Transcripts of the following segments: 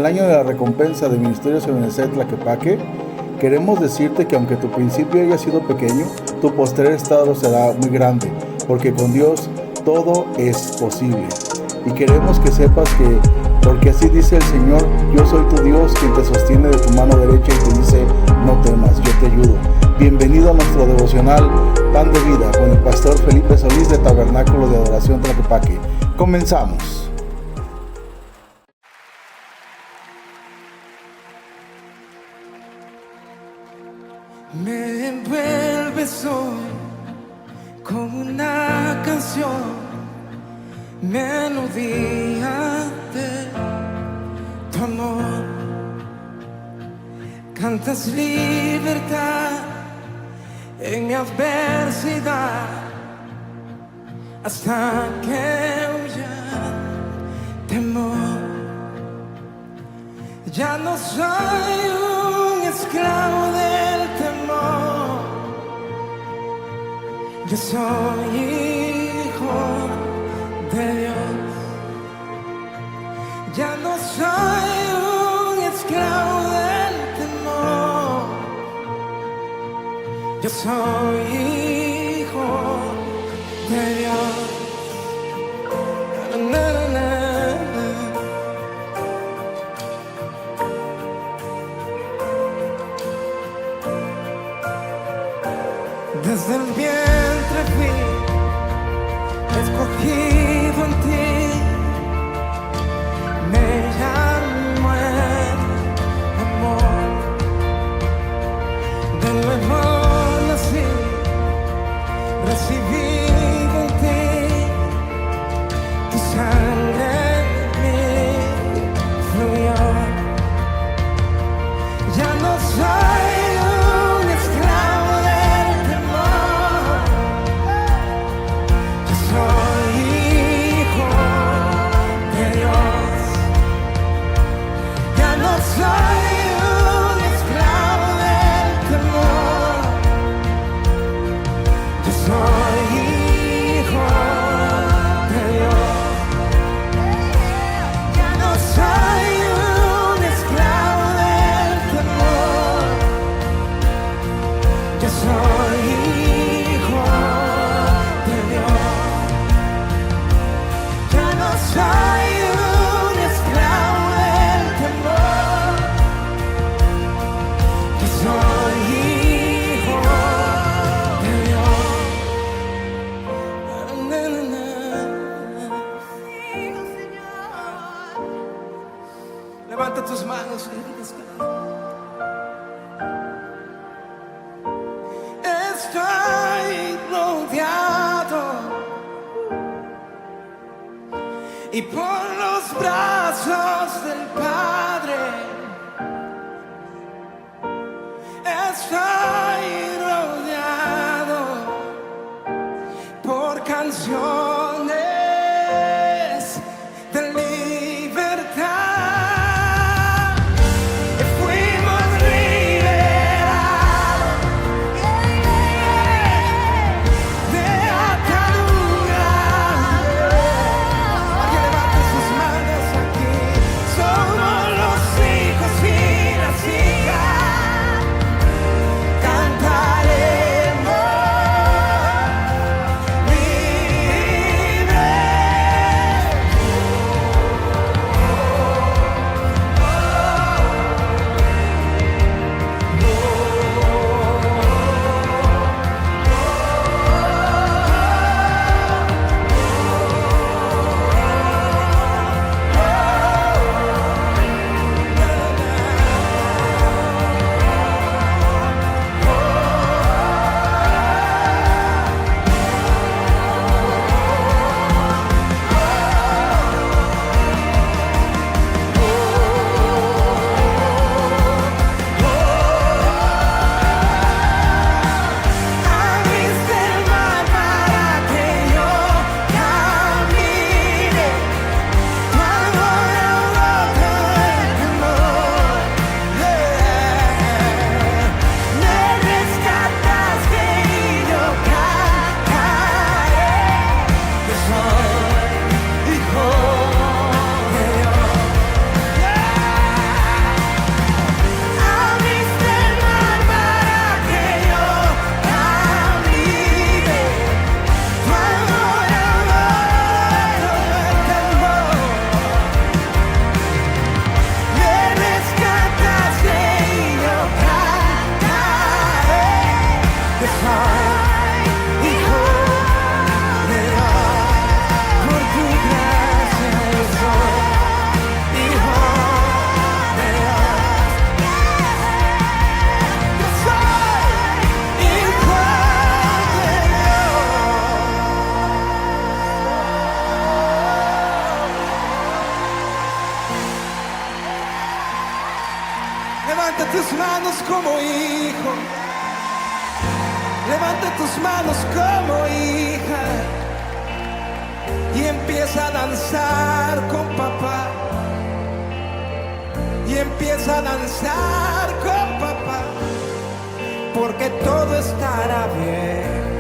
año de la recompensa de Ministerio Ebenezer Tlaquepaque, queremos decirte que aunque tu principio haya sido pequeño, tu posterior estado será muy grande, porque con Dios todo es posible. Y queremos que sepas que, porque así dice el Señor, yo soy tu Dios quien te sostiene de tu mano derecha y te dice, no temas, yo te ayudo. Bienvenido a nuestro devocional Pan de Vida con el pastor Felipe Solís de Tabernáculo de Adoración Tlaquepaque. Comenzamos. Me envuelves hoy con una canción, melodía de tu amor. Cantas libertad en mi adversidad, hasta que huya temor. Ya no soy un esclavo del temor, yo soy hijo de Dios. Ya no soy un esclavo del temor, yo soy hijo de Dios. Na, na, na, na. Desde el vientre fui escogido en ti, me llamo el amor. De nuevo nací, recibido en ti, tu sangre en mí fluyó. Ya no soy un esclavo del temor, yo soy hijo de Dios. Ya no soy un esclavo del temor, yo soy hijo de Dios. Ya no soy un esclavo del temor, yo soy hijo de Dios. Ya no soy un esclavo del temor, yo soy hijo de Dios. Na, na, na. Levanta tus manos y descansa. Estoy rodeado y por los brazos del Padre. Estoy rodeado por canciones de libertad. Y fuimos liberados de ataduras. Alguien levante sus manos aquí. Somos hijo de Dios. Por tu gracia yo soy hijo de Dios. Yo soy hijo de Dios. Levanta tus manos como hijo. Levanta tus manos como hija y empieza a danzar con papá. Y empieza a danzar con papá, porque todo estará bien.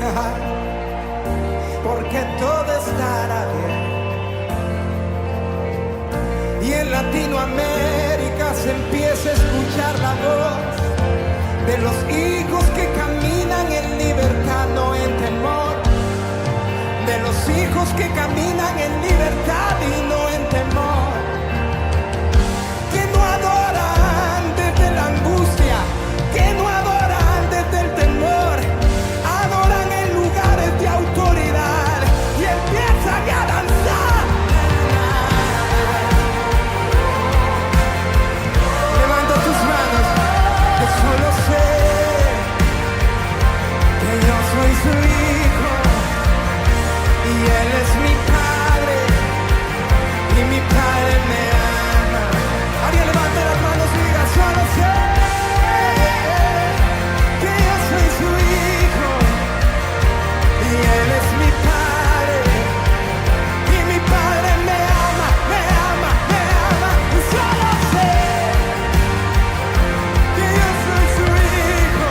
Porque todo estará bien. Y en Latinoamérica se empieza a escuchar la voz de los hijos que caminan en libertad, no en temor. De los hijos que caminan en libertad y no en temor. Que no adoran desde la angustia, que no adoran desde el temor. Adoran en lugares de autoridad y empiezan a danzar. Levanta tus manos. Yo solo sé que yo soy su hijo y él es mi padre y mi padre me ama. Alguien levante las manos y diga: solo sé que yo soy su hijo y él es mi padre y mi padre me ama, me ama, me ama. Y solo sé que yo soy su hijo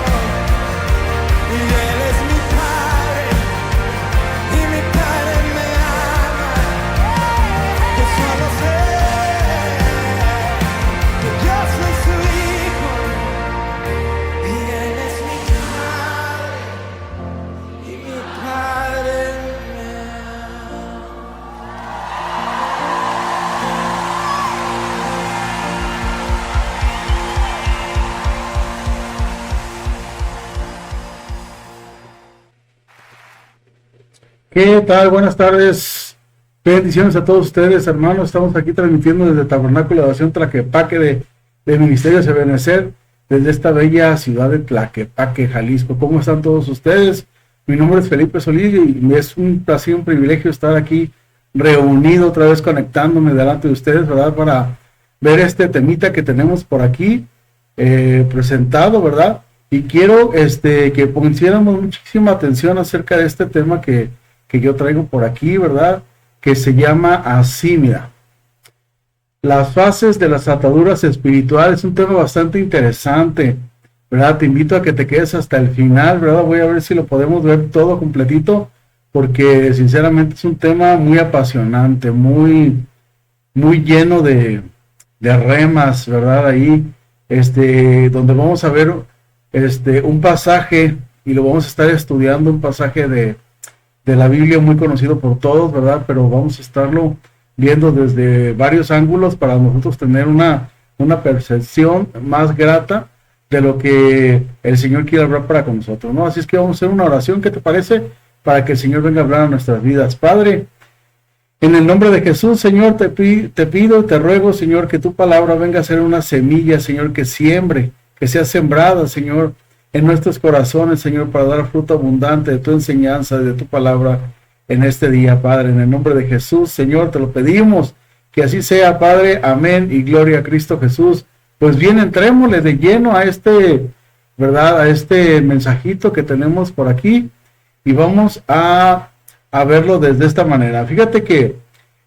y él es mi padre y mi padre me ama. Yo solo sé que yo soy su hijo y él es mi padre y mi padre me ama. ¿Qué tal? Buenas tardes. Bendiciones a todos ustedes, hermanos. Estamos aquí transmitiendo desde el Tabernáculo de Oración Tlaquepaque de Ministerios Ebenecer, desde esta bella ciudad de Tlaquepaque, Jalisco. ¿Cómo están todos ustedes? Mi nombre es Felipe Solís y me es un placer, un privilegio estar aquí reunido otra vez, conectándome delante de ustedes, ¿verdad? Para ver este temita que tenemos por aquí presentado, ¿verdad? Y quiero que pusiéramos muchísima atención acerca de este tema que yo traigo por aquí, ¿verdad? Que se llama así, mira. Las fases de las ataduras espirituales, un tema bastante interesante, ¿verdad? Te invito a que te quedes hasta el final, ¿verdad? Voy a ver si lo podemos ver todo completito, porque sinceramente es un tema muy apasionante, muy lleno de remas, ¿verdad? Ahí, donde vamos a ver un pasaje, y lo vamos a estar estudiando, un pasaje de la Biblia muy conocido por todos, ¿verdad? Pero vamos a estarlo viendo desde varios ángulos para nosotros tener una percepción más grata de lo que el Señor quiere hablar para con nosotros, ¿no? Así es que vamos a hacer una oración, ¿qué te parece? Para que el Señor venga a hablar a nuestras vidas. Padre, en el nombre de Jesús, Señor, te pido, te ruego, Señor, que tu palabra venga a ser una semilla, Señor, que siembre, que sea sembrada, Señor, en nuestros corazones, Señor, para dar fruto abundante de tu enseñanza, de tu palabra en este día, Padre. En el nombre de Jesús, Señor, te lo pedimos, que así sea, Padre. Amén y gloria a Cristo Jesús. Pues bien, entrémosle de lleno a ¿verdad? A este mensajito que tenemos por aquí y vamos a verlo desde esta manera. Fíjate que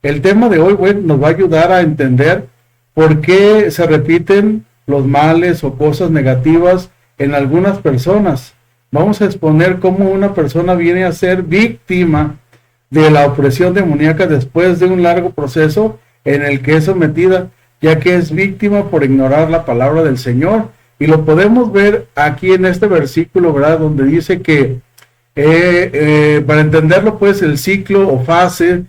el tema de hoy, bueno, nos va a ayudar a entender por qué se repiten los males o cosas negativas en algunas personas. Vamos a exponer cómo una persona viene a ser víctima de la opresión demoníaca después de un largo proceso en el que es sometida, ya que es víctima por ignorar la palabra del Señor. Y lo podemos ver aquí en este versículo, ¿verdad? Donde dice que para entenderlo, pues el ciclo o fase,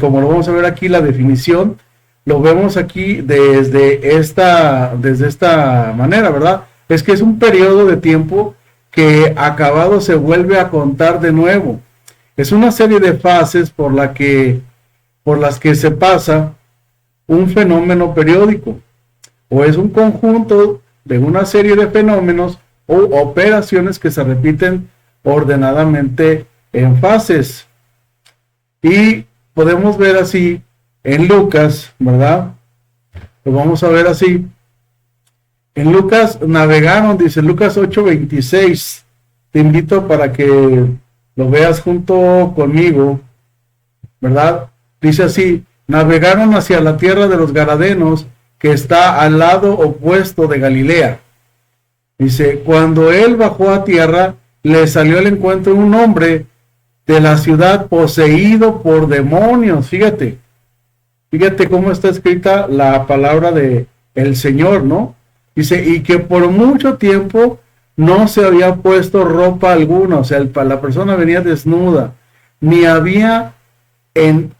como lo vamos a ver aquí, la definición, lo vemos aquí desde esta manera, ¿verdad? Es que es un periodo de tiempo que acabado se vuelve a contar de nuevo. Es una serie de fases por las que se pasa un fenómeno periódico, o es un conjunto de una serie de fenómenos o operaciones que se repiten ordenadamente en fases. Y podemos ver así en Lucas, ¿verdad? Lo vamos a ver así. En Lucas navegaron, dice Lucas 8:26. Te invito para que lo veas junto conmigo, ¿verdad? Dice así: navegaron hacia la tierra de los Gadarenos, que está al lado opuesto de Galilea. Dice, cuando él bajó a tierra, le salió al encuentro un hombre de la ciudad poseído por demonios. Fíjate cómo está escrita la palabra de el Señor, ¿no? Dice, y que por mucho tiempo no se había puesto ropa alguna, o sea, la persona venía desnuda, ni había en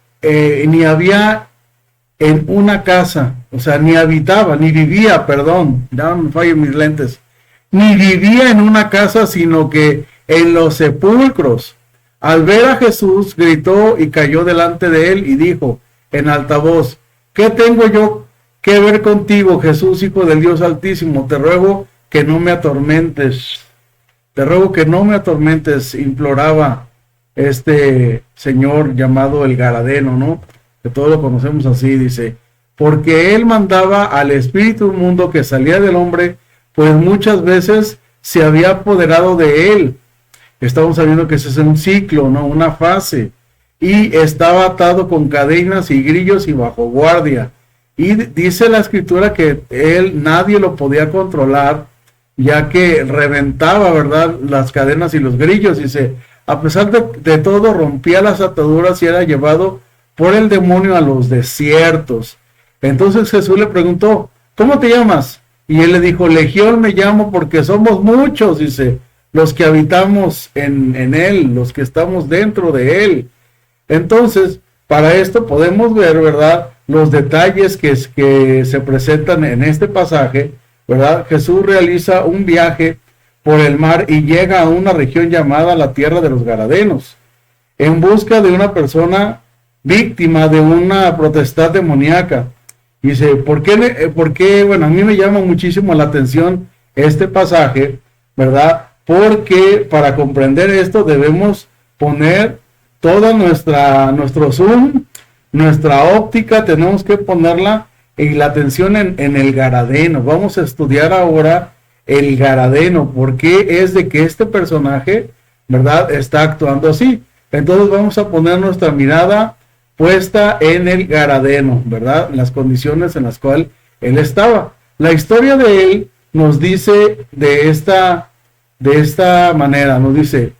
una casa, o sea, ni vivía, ya me fallan mis lentes, ni vivía en una casa, sino que en los sepulcros. Al ver a Jesús, gritó y cayó delante de él y dijo en alta voz: ¿qué tengo yo que ver contigo, Jesús, Hijo del Dios Altísimo? Te ruego que no me atormentes. Imploraba este señor llamado el Gadareno, ¿no? Que todos lo conocemos así, dice, porque él mandaba al espíritu inmundo que salía del hombre, pues muchas veces se había apoderado de él. Estamos sabiendo que ese es un ciclo, ¿no? Una fase. Y estaba atado con cadenas y grillos y bajo guardia. Y dice la escritura que nadie lo podía controlar, ya que reventaba, ¿verdad?, las cadenas y los grillos. Dice, a pesar de todo, rompía las ataduras y era llevado por el demonio a los desiertos. Entonces Jesús le preguntó, ¿cómo te llamas? Y él le dijo, Legión me llamo, porque somos muchos, dice, los que habitamos en él, los que estamos dentro de él. Entonces, para esto podemos ver, ¿verdad?, los detalles que se presentan en este pasaje, ¿verdad? Jesús realiza un viaje por el mar y llega a una región llamada la tierra de los Gadarenos, en busca de una persona víctima de una potestad demoníaca. Dice, ¿por qué? Bueno, a mí me llama muchísimo la atención este pasaje, ¿verdad? Porque para comprender esto debemos poner toda nuestro zoom, nuestra óptica, tenemos que ponerla en la atención en el Gadareno. Vamos a estudiar ahora el Gadareno, porque es de que este personaje, ¿verdad?, está actuando así. Entonces vamos a poner nuestra mirada puesta en el Gadareno, ¿verdad?, en las condiciones en las cuales él estaba. La historia de él nos dice de esta manera, nos dice,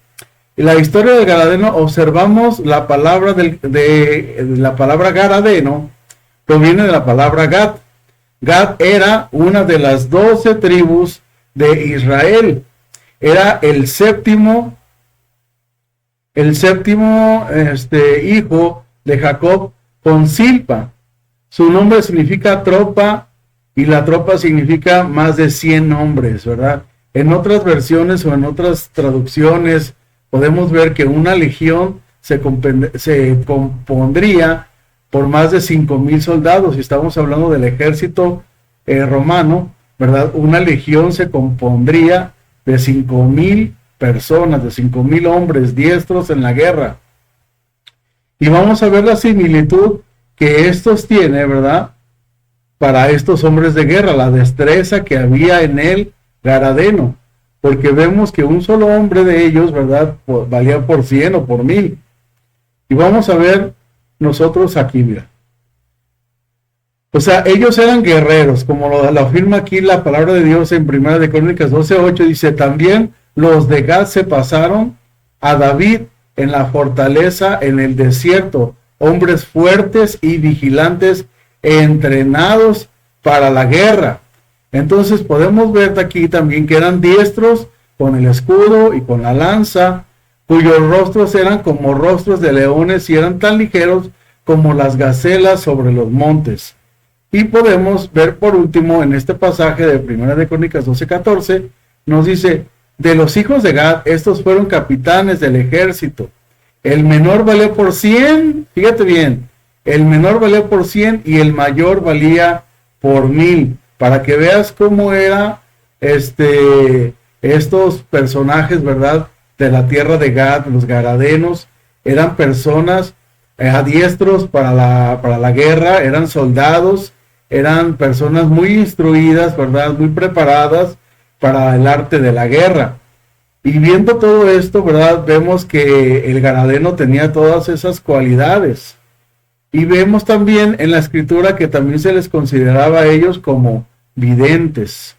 la historia del Gadareno, observamos la palabra la palabra Gadareno, proviene de la palabra Gad. Gad era una de las 12 tribus de Israel. Era el séptimo hijo de Jacob con Silpa. Su nombre significa tropa, y la tropa significa más de 100 hombres, ¿verdad? En otras versiones o en otras traducciones podemos ver que una legión se compondría por más de 5,000 soldados. Y estamos hablando del ejército romano, ¿verdad? Una legión se compondría de 5,000 personas, de 5,000 hombres diestros en la guerra. Y vamos a ver la similitud que estos tiene, ¿verdad?, para estos hombres de guerra, la destreza que había en el Gadareno, porque vemos que un solo hombre de ellos, ¿verdad?, valía por 100 o por 1000. Y vamos a ver nosotros aquí, mira. O sea, ellos eran guerreros, como lo afirma aquí la palabra de Dios en 1 de Crónicas 12:8, dice, también los de Gad se pasaron a David en la fortaleza en el desierto, hombres fuertes y vigilantes, entrenados para la guerra. Entonces podemos ver aquí también que eran diestros con el escudo y con la lanza, cuyos rostros eran como rostros de leones y eran tan ligeros como las gacelas sobre los montes. Y podemos ver por último en este pasaje de 1 de Crónicas 12:14, nos dice, de los hijos de Gad, estos fueron capitanes del ejército. El menor valió por 100, fíjate bien, el menor valió por 100 y el mayor valía por 1000, para que veas cómo era estos personajes, ¿verdad? De la tierra de Gad, los garadenos, eran personas adiestros para la guerra, eran soldados, eran personas muy instruidas, ¿verdad? Muy preparadas para el arte de la guerra. Y viendo todo esto, ¿verdad? Vemos que el garadeno tenía todas esas cualidades. Y vemos también en la escritura que también se les consideraba a ellos como videntes.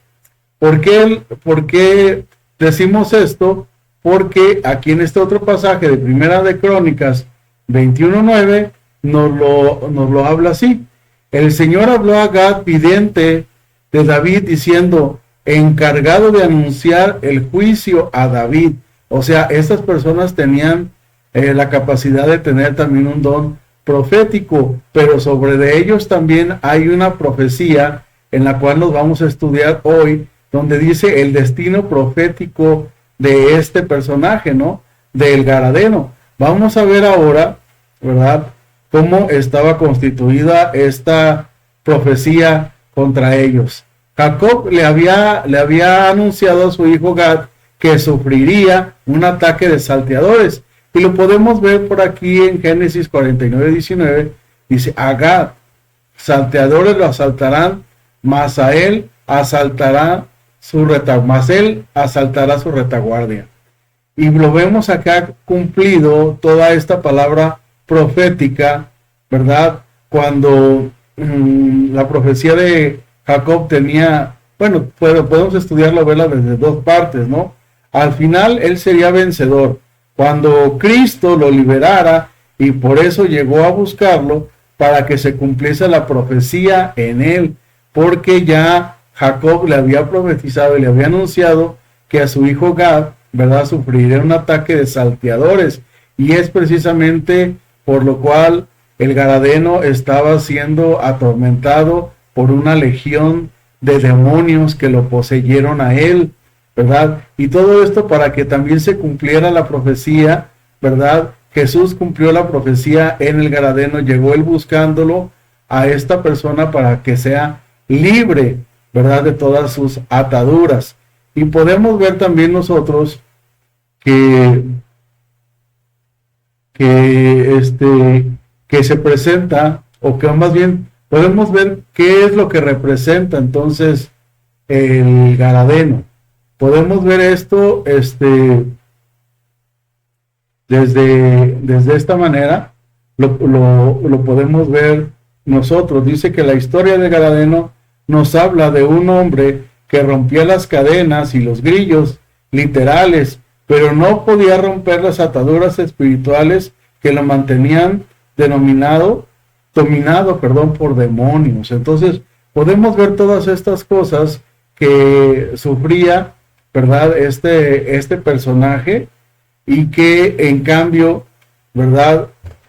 ¿Por qué decimos esto? Porque aquí en este otro pasaje de Primera de Crónicas 21:9 nos lo habla así. El Señor habló a Gad, vidente de David, diciendo, encargado de anunciar el juicio a David. O sea, estas personas tenían la capacidad de tener también un don profético, pero sobre de ellos también hay una profecía en la cual nos vamos a estudiar hoy, donde dice el destino profético de este personaje, ¿no? Del garadeno. Vamos a ver ahora, ¿verdad?, cómo estaba constituida esta profecía contra ellos. Jacob le había anunciado a su hijo Gad que sufriría un ataque de salteadores. Y lo podemos ver por aquí en Génesis 49:19. Dice, a Gad, salteadores lo asaltarán, mas él asaltará su retaguardia. Y lo vemos acá cumplido toda esta palabra profética, ¿verdad? Cuando la profecía de Jacob tenía, bueno, podemos estudiarlo, verla desde dos partes, ¿no? Al final él sería vencedor, cuando Cristo lo liberara, y por eso llegó a buscarlo, para que se cumpliese la profecía en él, porque ya Jacob le había profetizado y le había anunciado que a su hijo Gad, ¿verdad?, sufriría un ataque de salteadores, y es precisamente por lo cual el garadeno estaba siendo atormentado por una legión de demonios que lo poseyeron a él, ¿verdad? Y todo esto para que también se cumpliera la profecía, ¿verdad? Jesús cumplió la profecía en el garadeno, llegó él buscándolo a esta persona para que sea libre, ¿verdad?, de todas sus ataduras. Y podemos ver también nosotros que se presenta, o que más bien podemos ver qué es lo que representa entonces el garadeno. Podemos ver esto desde esta manera, lo podemos ver nosotros. Dice que la historia del garadeno nos habla de un hombre que rompía las cadenas y los grillos literales, pero no podía romper las ataduras espirituales que lo mantenían dominado por demonios. Entonces podemos ver todas estas cosas que sufría, ¿verdad?, este personaje, y que en cambio, ¿verdad?,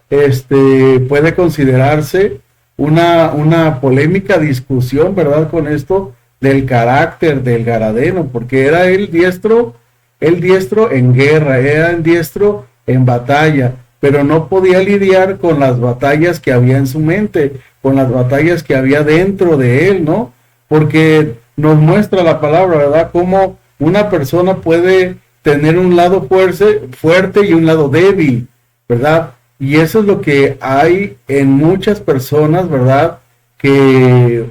puede considerarse una polémica discusión, ¿verdad?, con esto del carácter del garadeno, porque era el diestro en guerra, era el diestro en batalla, pero no podía lidiar con las batallas que había en su mente, con las batallas que había dentro de él, ¿no? Porque nos muestra la palabra, ¿verdad?, cómo una persona puede tener un lado fuerte y un lado débil, ¿verdad? Y eso es lo que hay en muchas personas, ¿verdad?, que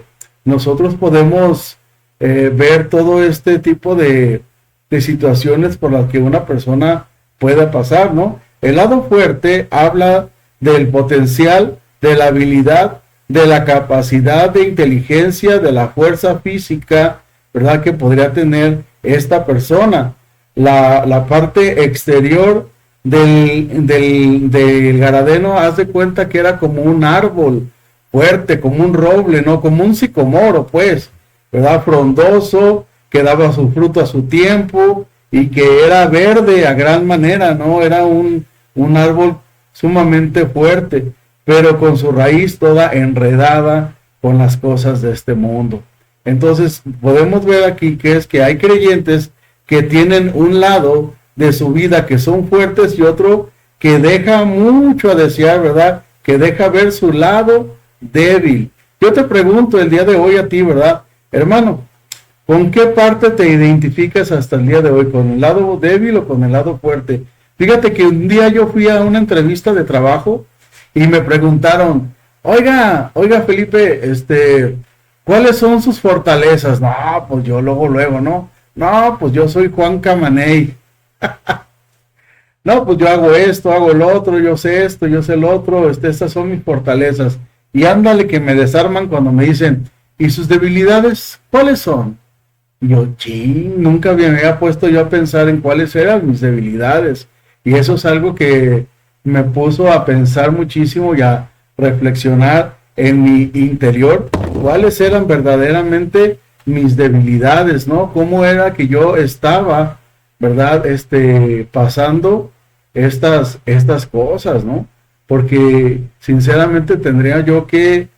nosotros podemos ver todo este tipo de situaciones por las que una persona pueda pasar, ¿no? El lado fuerte habla del potencial, de la habilidad, de la capacidad de inteligencia, de la fuerza física, ¿verdad?, que podría tener esta persona. La parte exterior del garadeno, haz de cuenta que era como un árbol fuerte, como un roble, ¿no?, como un sicomoro, pues, ¿verdad?, frondoso, que daba su fruto a su tiempo, y que era verde a gran manera, ¿no? Era un árbol sumamente fuerte, pero con su raíz toda enredada con las cosas de este mundo. Entonces podemos ver aquí que hay creyentes que tienen un lado de su vida que son fuertes y otro que deja mucho a desear, ¿verdad? Que deja ver su lado débil. Yo te pregunto el día de hoy a ti, ¿verdad? Hermano, ¿con qué parte te identificas hasta el día de hoy? ¿Con el lado débil o con el lado fuerte? Fíjate que un día yo fui a una entrevista de trabajo y me preguntaron, oiga Felipe, ¿cuáles son sus fortalezas? No, pues yo luego, ¿no? No, pues yo soy Juan Camaney. No, pues yo hago esto, hago lo otro, yo sé esto, yo sé lo otro, estas son mis fortalezas. Y ándale que me desarman cuando me dicen, ¿y sus debilidades cuáles son? Y yo, nunca me había puesto yo a pensar en cuáles eran mis debilidades. Y eso es algo que me puso a pensar muchísimo y a reflexionar en mi interior, cuáles eran verdaderamente mis debilidades, ¿no? Cómo era que yo estaba, ¿verdad? Pasando estas cosas, ¿no? Porque sinceramente tendría yo que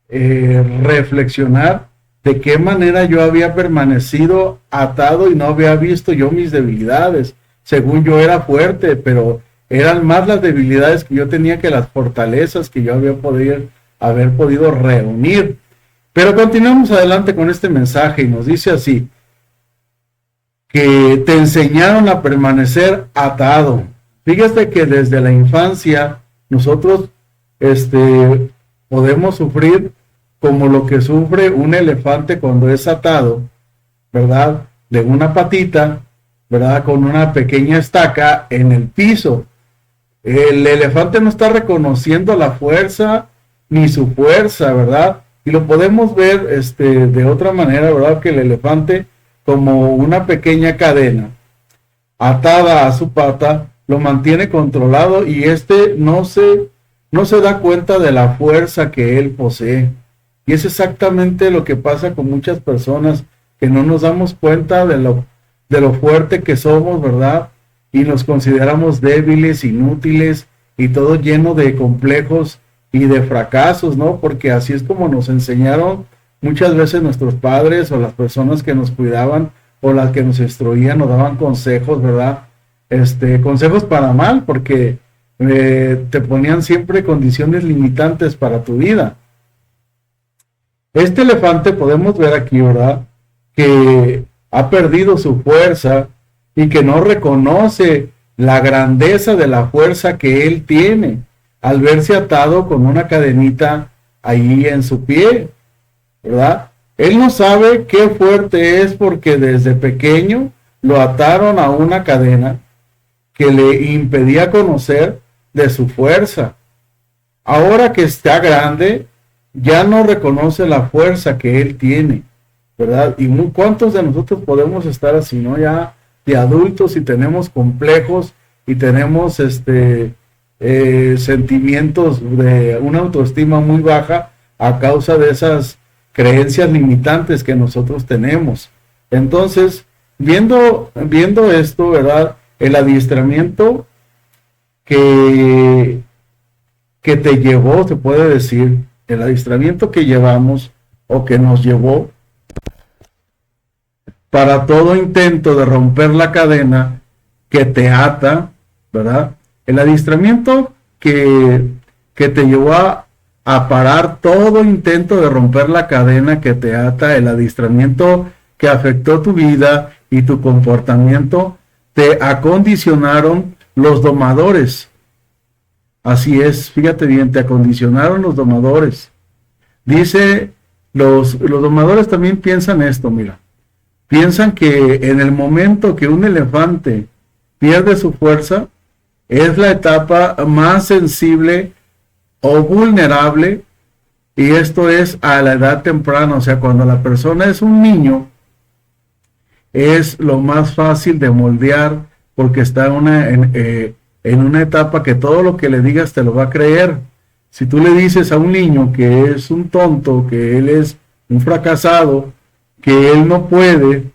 reflexionar de qué manera yo había permanecido atado y no había visto yo mis debilidades. Según yo era fuerte, pero eran más las debilidades que yo tenía que las fortalezas que yo haber podido reunir. Pero continuamos adelante con este mensaje y nos dice así, que te enseñaron a permanecer atado. Fíjate que desde la infancia nosotros podemos sufrir como lo que sufre un elefante cuando es atado, ¿verdad? De una patita, ¿verdad? Con una pequeña estaca en el piso. El elefante no está reconociendo la fuerza ni su fuerza, ¿verdad? Y lo podemos ver de otra manera, ¿verdad? Que el elefante, como una pequeña cadena atada a su pata, lo mantiene controlado y no se da cuenta de la fuerza que él posee. Y es exactamente lo que pasa con muchas personas, que no nos damos cuenta de lo fuerte que somos, ¿verdad? Y nos consideramos débiles, inútiles y todo lleno de complejos y de fracasos, ¿no? Porque así es como nos enseñaron muchas veces nuestros padres o las personas que nos cuidaban o las que nos instruían o daban consejos, ¿verdad? Consejos para mal, porque te ponían siempre condiciones limitantes para tu vida. Este elefante podemos ver aquí, ¿verdad? Que ha perdido su fuerza y que no reconoce la grandeza de la fuerza que él tiene al verse atado con una cadenita ahí en su pie, ¿verdad? Él no sabe qué fuerte es porque desde pequeño lo ataron a una cadena que le impedía conocer de su fuerza. Ahora que está grande, ya no reconoce la fuerza que él tiene, ¿verdad? Y ¿cuántos de nosotros podemos estar así, no? Ya de adultos y tenemos complejos y tenemos sentimientos de una autoestima muy baja a causa de esas creencias limitantes que nosotros tenemos. Entonces, viendo esto, ¿verdad? El adiestramiento que te llevó, se puede decir, el adiestramiento que llevamos o que nos llevó para todo intento de romper la cadena que te ata, ¿verdad? El adiestramiento que te llevó a parar todo intento de romper la cadena que te ata, el adiestramiento que afectó tu vida y tu comportamiento, te acondicionaron los domadores. Así es, fíjate bien, te acondicionaron los domadores. Dice, los domadores también piensan esto, mira. Piensan que en el momento que un elefante pierde su fuerza, es la etapa más sensible o vulnerable, y esto es a la edad temprana, o sea, cuando la persona es un niño, es lo más fácil de moldear, porque está en una etapa que todo lo que le digas te lo va a creer. Si tú le dices a un niño que es un tonto, que él es un fracasado, que él no puede,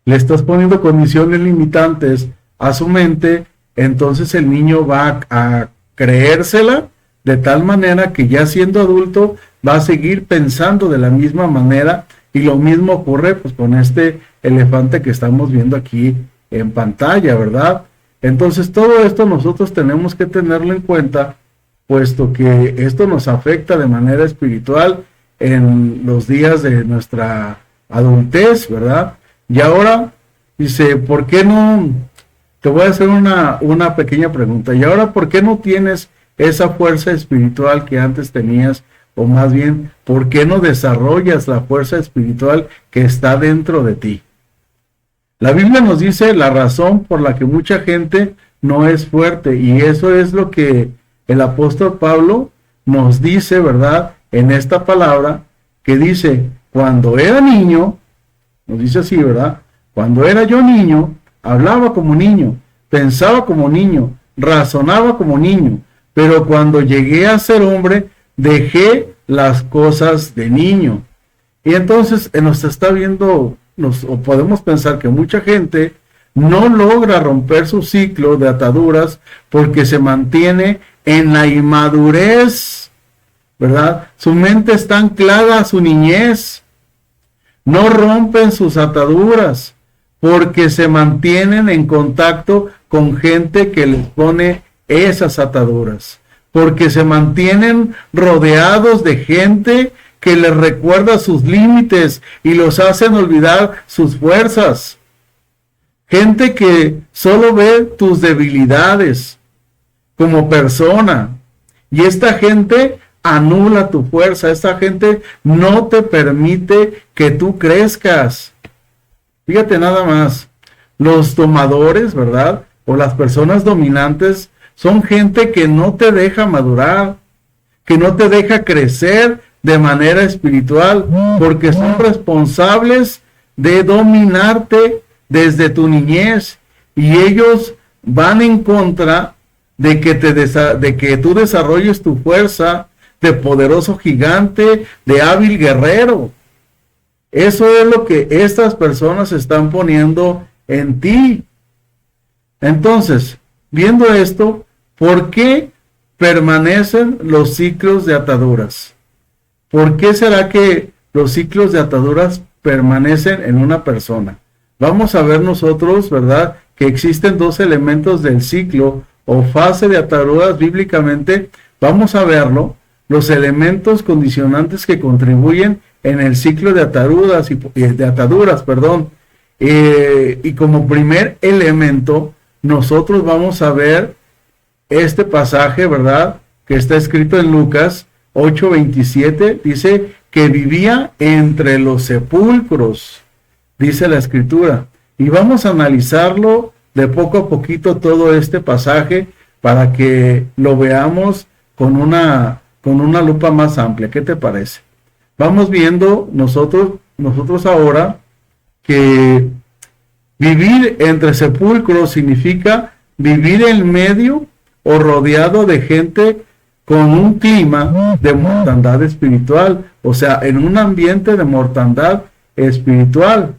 le estás poniendo condiciones limitantes a su mente, entonces el niño va a creérsela de tal manera que ya siendo adulto va a seguir pensando de la misma manera Y lo mismo ocurre pues con este elefante que estamos viendo aquí en pantalla, ¿verdad? Entonces todo esto nosotros tenemos que tenerlo en cuenta, puesto que esto nos afecta de manera espiritual en los días de nuestra adultez, ¿verdad? Y ahora dice, ¿por qué no? Te voy a hacer una pequeña pregunta. ¿Y ahora por qué no tienes esa fuerza espiritual que antes tenías? O más bien, ¿por qué no desarrollas la fuerza espiritual que está dentro de ti? La Biblia nos dice la razón por la que mucha gente no es fuerte, y eso es lo que el apóstol Pablo nos dice, ¿verdad? En esta palabra que dice, cuando era niño, nos dice así, ¿verdad? Cuando era yo niño, hablaba como niño, pensaba como niño, razonaba como niño, pero cuando llegué a ser hombre, dejé las cosas de niño. Y entonces nos está viendo, o podemos pensar que mucha gente no logra romper su ciclo de ataduras porque se mantiene en la inmadurez, ¿verdad? Su mente está anclada a su niñez. No rompen sus ataduras porque se mantienen en contacto con gente que les pone esas ataduras, porque se mantienen rodeados de gente que les recuerda sus límites y los hacen olvidar sus fuerzas. Gente que solo ve tus debilidades como persona, y esta gente anula tu fuerza. Esta gente no te permite que tú crezcas. Fíjate nada más, los domadores, ¿verdad? O las personas dominantes son gente que no te deja madurar, que no te deja crecer de manera espiritual, porque son responsables de dominarte desde tu niñez, y ellos van en contra de que tú desarrolles tu fuerza de poderoso gigante, de hábil guerrero. Eso es lo que estas personas están poniendo en ti. Entonces, viendo esto, ¿por qué permanecen los ciclos de ataduras? ¿Por qué será que los ciclos de ataduras permanecen en una persona? Vamos a ver nosotros, ¿verdad?, que existen dos elementos del ciclo o fase de ataduras bíblicamente. Vamos a verlo, los elementos condicionantes que contribuyen en el ciclo de ataduras, y como primer elemento, nosotros vamos a ver este pasaje, ¿verdad?, que está escrito en Lucas 8:27, dice que vivía entre los sepulcros, dice la escritura, y vamos a analizarlo de poco a poquito todo este pasaje para que lo veamos con una lupa más amplia. ¿Qué te parece? Vamos viendo nosotros ahora que vivir entre sepulcros significa vivir en medio o rodeado de gente con un clima de mortandad espiritual, o sea, en un ambiente de mortandad espiritual.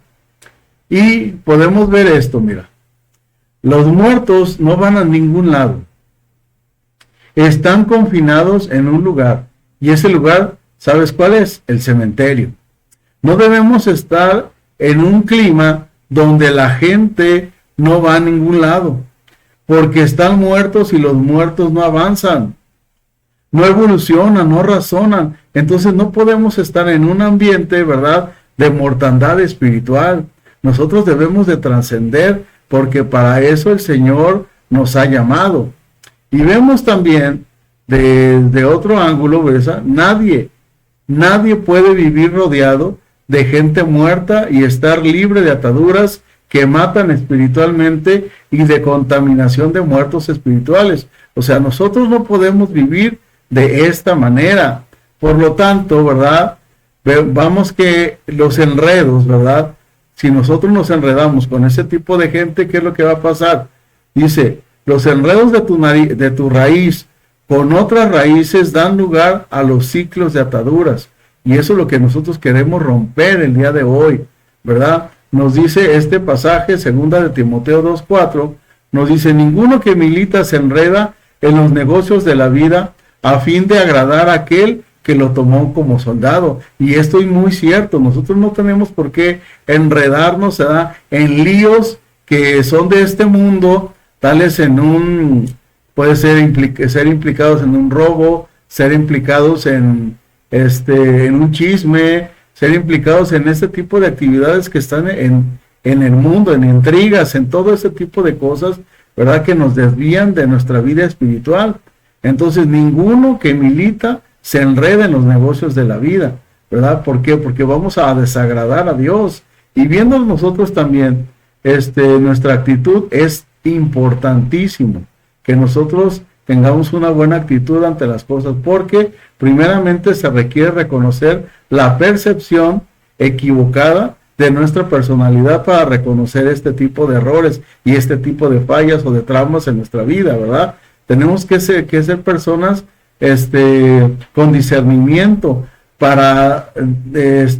Y podemos ver esto, mira, los muertos no van a ningún lado, están confinados en un lugar, y ese lugar, ¿sabes cuál es? El cementerio. No debemos estar en un clima donde la gente no va a ningún lado, porque están muertos y los muertos no avanzan, no evolucionan, no razonan. Entonces no podemos estar en un ambiente, ¿verdad?, de mortandad espiritual. Nosotros debemos de trascender, porque para eso el Señor nos ha llamado. Y vemos también de otro ángulo, ¿verdad? Nadie puede vivir rodeado de gente muerta y estar libre de ataduras que matan espiritualmente y de contaminación de muertos espirituales. O sea, nosotros no podemos vivir de esta manera. Por lo tanto, ¿verdad?, vamos que los enredos, ¿verdad?, si nosotros nos enredamos con ese tipo de gente, ¿qué es lo que va a pasar? Dice, los enredos de tu raíz con otras raíces dan lugar a los ciclos de ataduras. Y eso es lo que nosotros queremos romper el día de hoy, ¿verdad? Nos dice este pasaje, 2 de Timoteo 2:4, nos dice, ninguno que milita se enreda en los negocios de la vida a fin de agradar a aquel que lo tomó como soldado. Y esto es muy cierto, nosotros no tenemos por qué enredarnos, ¿verdad?, en líos que son de este mundo, tales puede ser implicados en un robo, ser implicados en un chisme, ser implicados en este tipo de actividades que están en el mundo, en intrigas, en todo ese tipo de cosas, ¿verdad?, que nos desvían de nuestra vida espiritual. Entonces, ninguno que milita se enreda en los negocios de la vida, ¿verdad? ¿Por qué? Porque vamos a desagradar a Dios. Y viendo nosotros también, nuestra actitud es importantísimo, que nosotros tengamos una buena actitud ante las cosas, porque primeramente se requiere reconocer la percepción equivocada de nuestra personalidad para reconocer este tipo de errores y este tipo de fallas o de traumas en nuestra vida, ¿verdad? Tenemos que ser personas con discernimiento para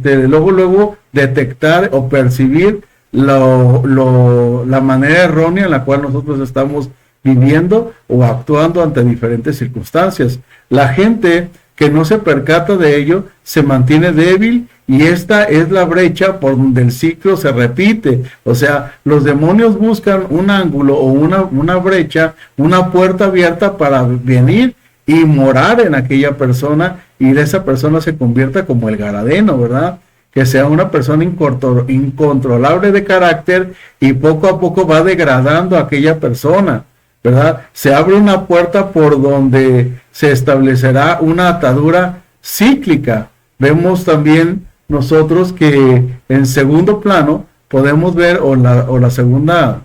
luego detectar o percibir la manera errónea en la cual nosotros estamos viviendo o actuando ante diferentes circunstancias. La gente que no se percata de ello se mantiene débil, y esta es la brecha por donde el ciclo se repite. O sea, los demonios buscan un ángulo o una brecha, una puerta abierta para venir y morar en aquella persona, y esa persona se convierta como el Gadareno, ¿verdad? Que sea una persona incontrolable de carácter, y poco a poco va degradando a aquella persona, ¿verdad? Se abre una puerta por donde se establecerá una atadura cíclica. Vemos también nosotros que en segundo plano podemos ver, o la segunda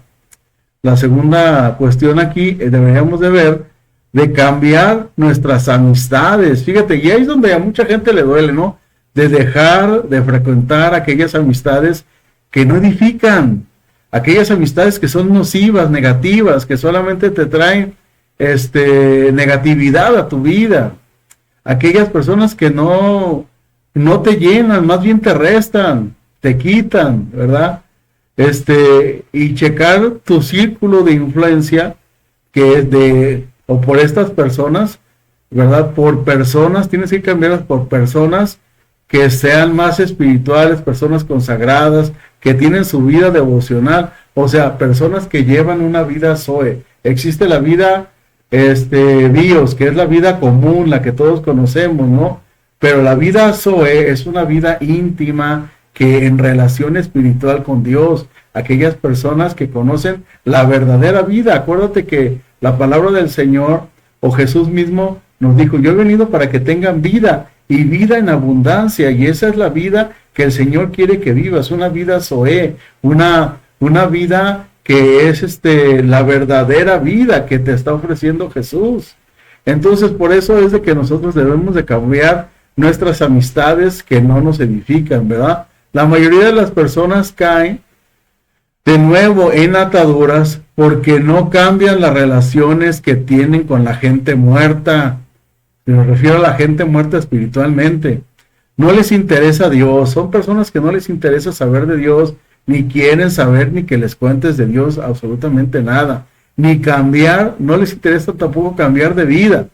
cuestión aquí deberíamos de ver, de cambiar nuestras amistades. Fíjate, y ahí es donde a mucha gente le duele, ¿no? De dejar de frecuentar aquellas amistades que no edifican, aquellas amistades que son nocivas, negativas, que solamente te traen negatividad a tu vida, aquellas personas que no te llenan, más bien te restan, te quitan, ¿verdad? Y checar tu círculo de influencia, que es por estas personas, ¿verdad? Por personas, tienes que cambiarlas por personas que sean más espirituales, personas consagradas, que tienen su vida devocional, o sea, personas que llevan una vida Zoe. Existe la vida bios, que es la vida común, la que todos conocemos, ¿no? Pero la vida Zoe es una vida íntima, que en relación espiritual con Dios, aquellas personas que conocen la verdadera vida. Acuérdate que la palabra del Señor, o Jesús mismo, nos dijo: yo he venido para que tengan vida, y vida en abundancia, y esa es la vida que el Señor quiere que vivas, una vida Zoe, una vida que es la verdadera vida que te está ofreciendo Jesús. Entonces, por eso es de que nosotros debemos de cambiar nuestras amistades que no nos edifican, ¿verdad? La mayoría de las personas caen de nuevo en ataduras porque no cambian las relaciones que tienen con la gente muerta. Me refiero a la gente muerta espiritualmente. No les interesa Dios, son personas que no les interesa saber de Dios, ni quieren saber ni que les cuentes de Dios absolutamente nada, ni cambiar, no les interesa tampoco cambiar de vida.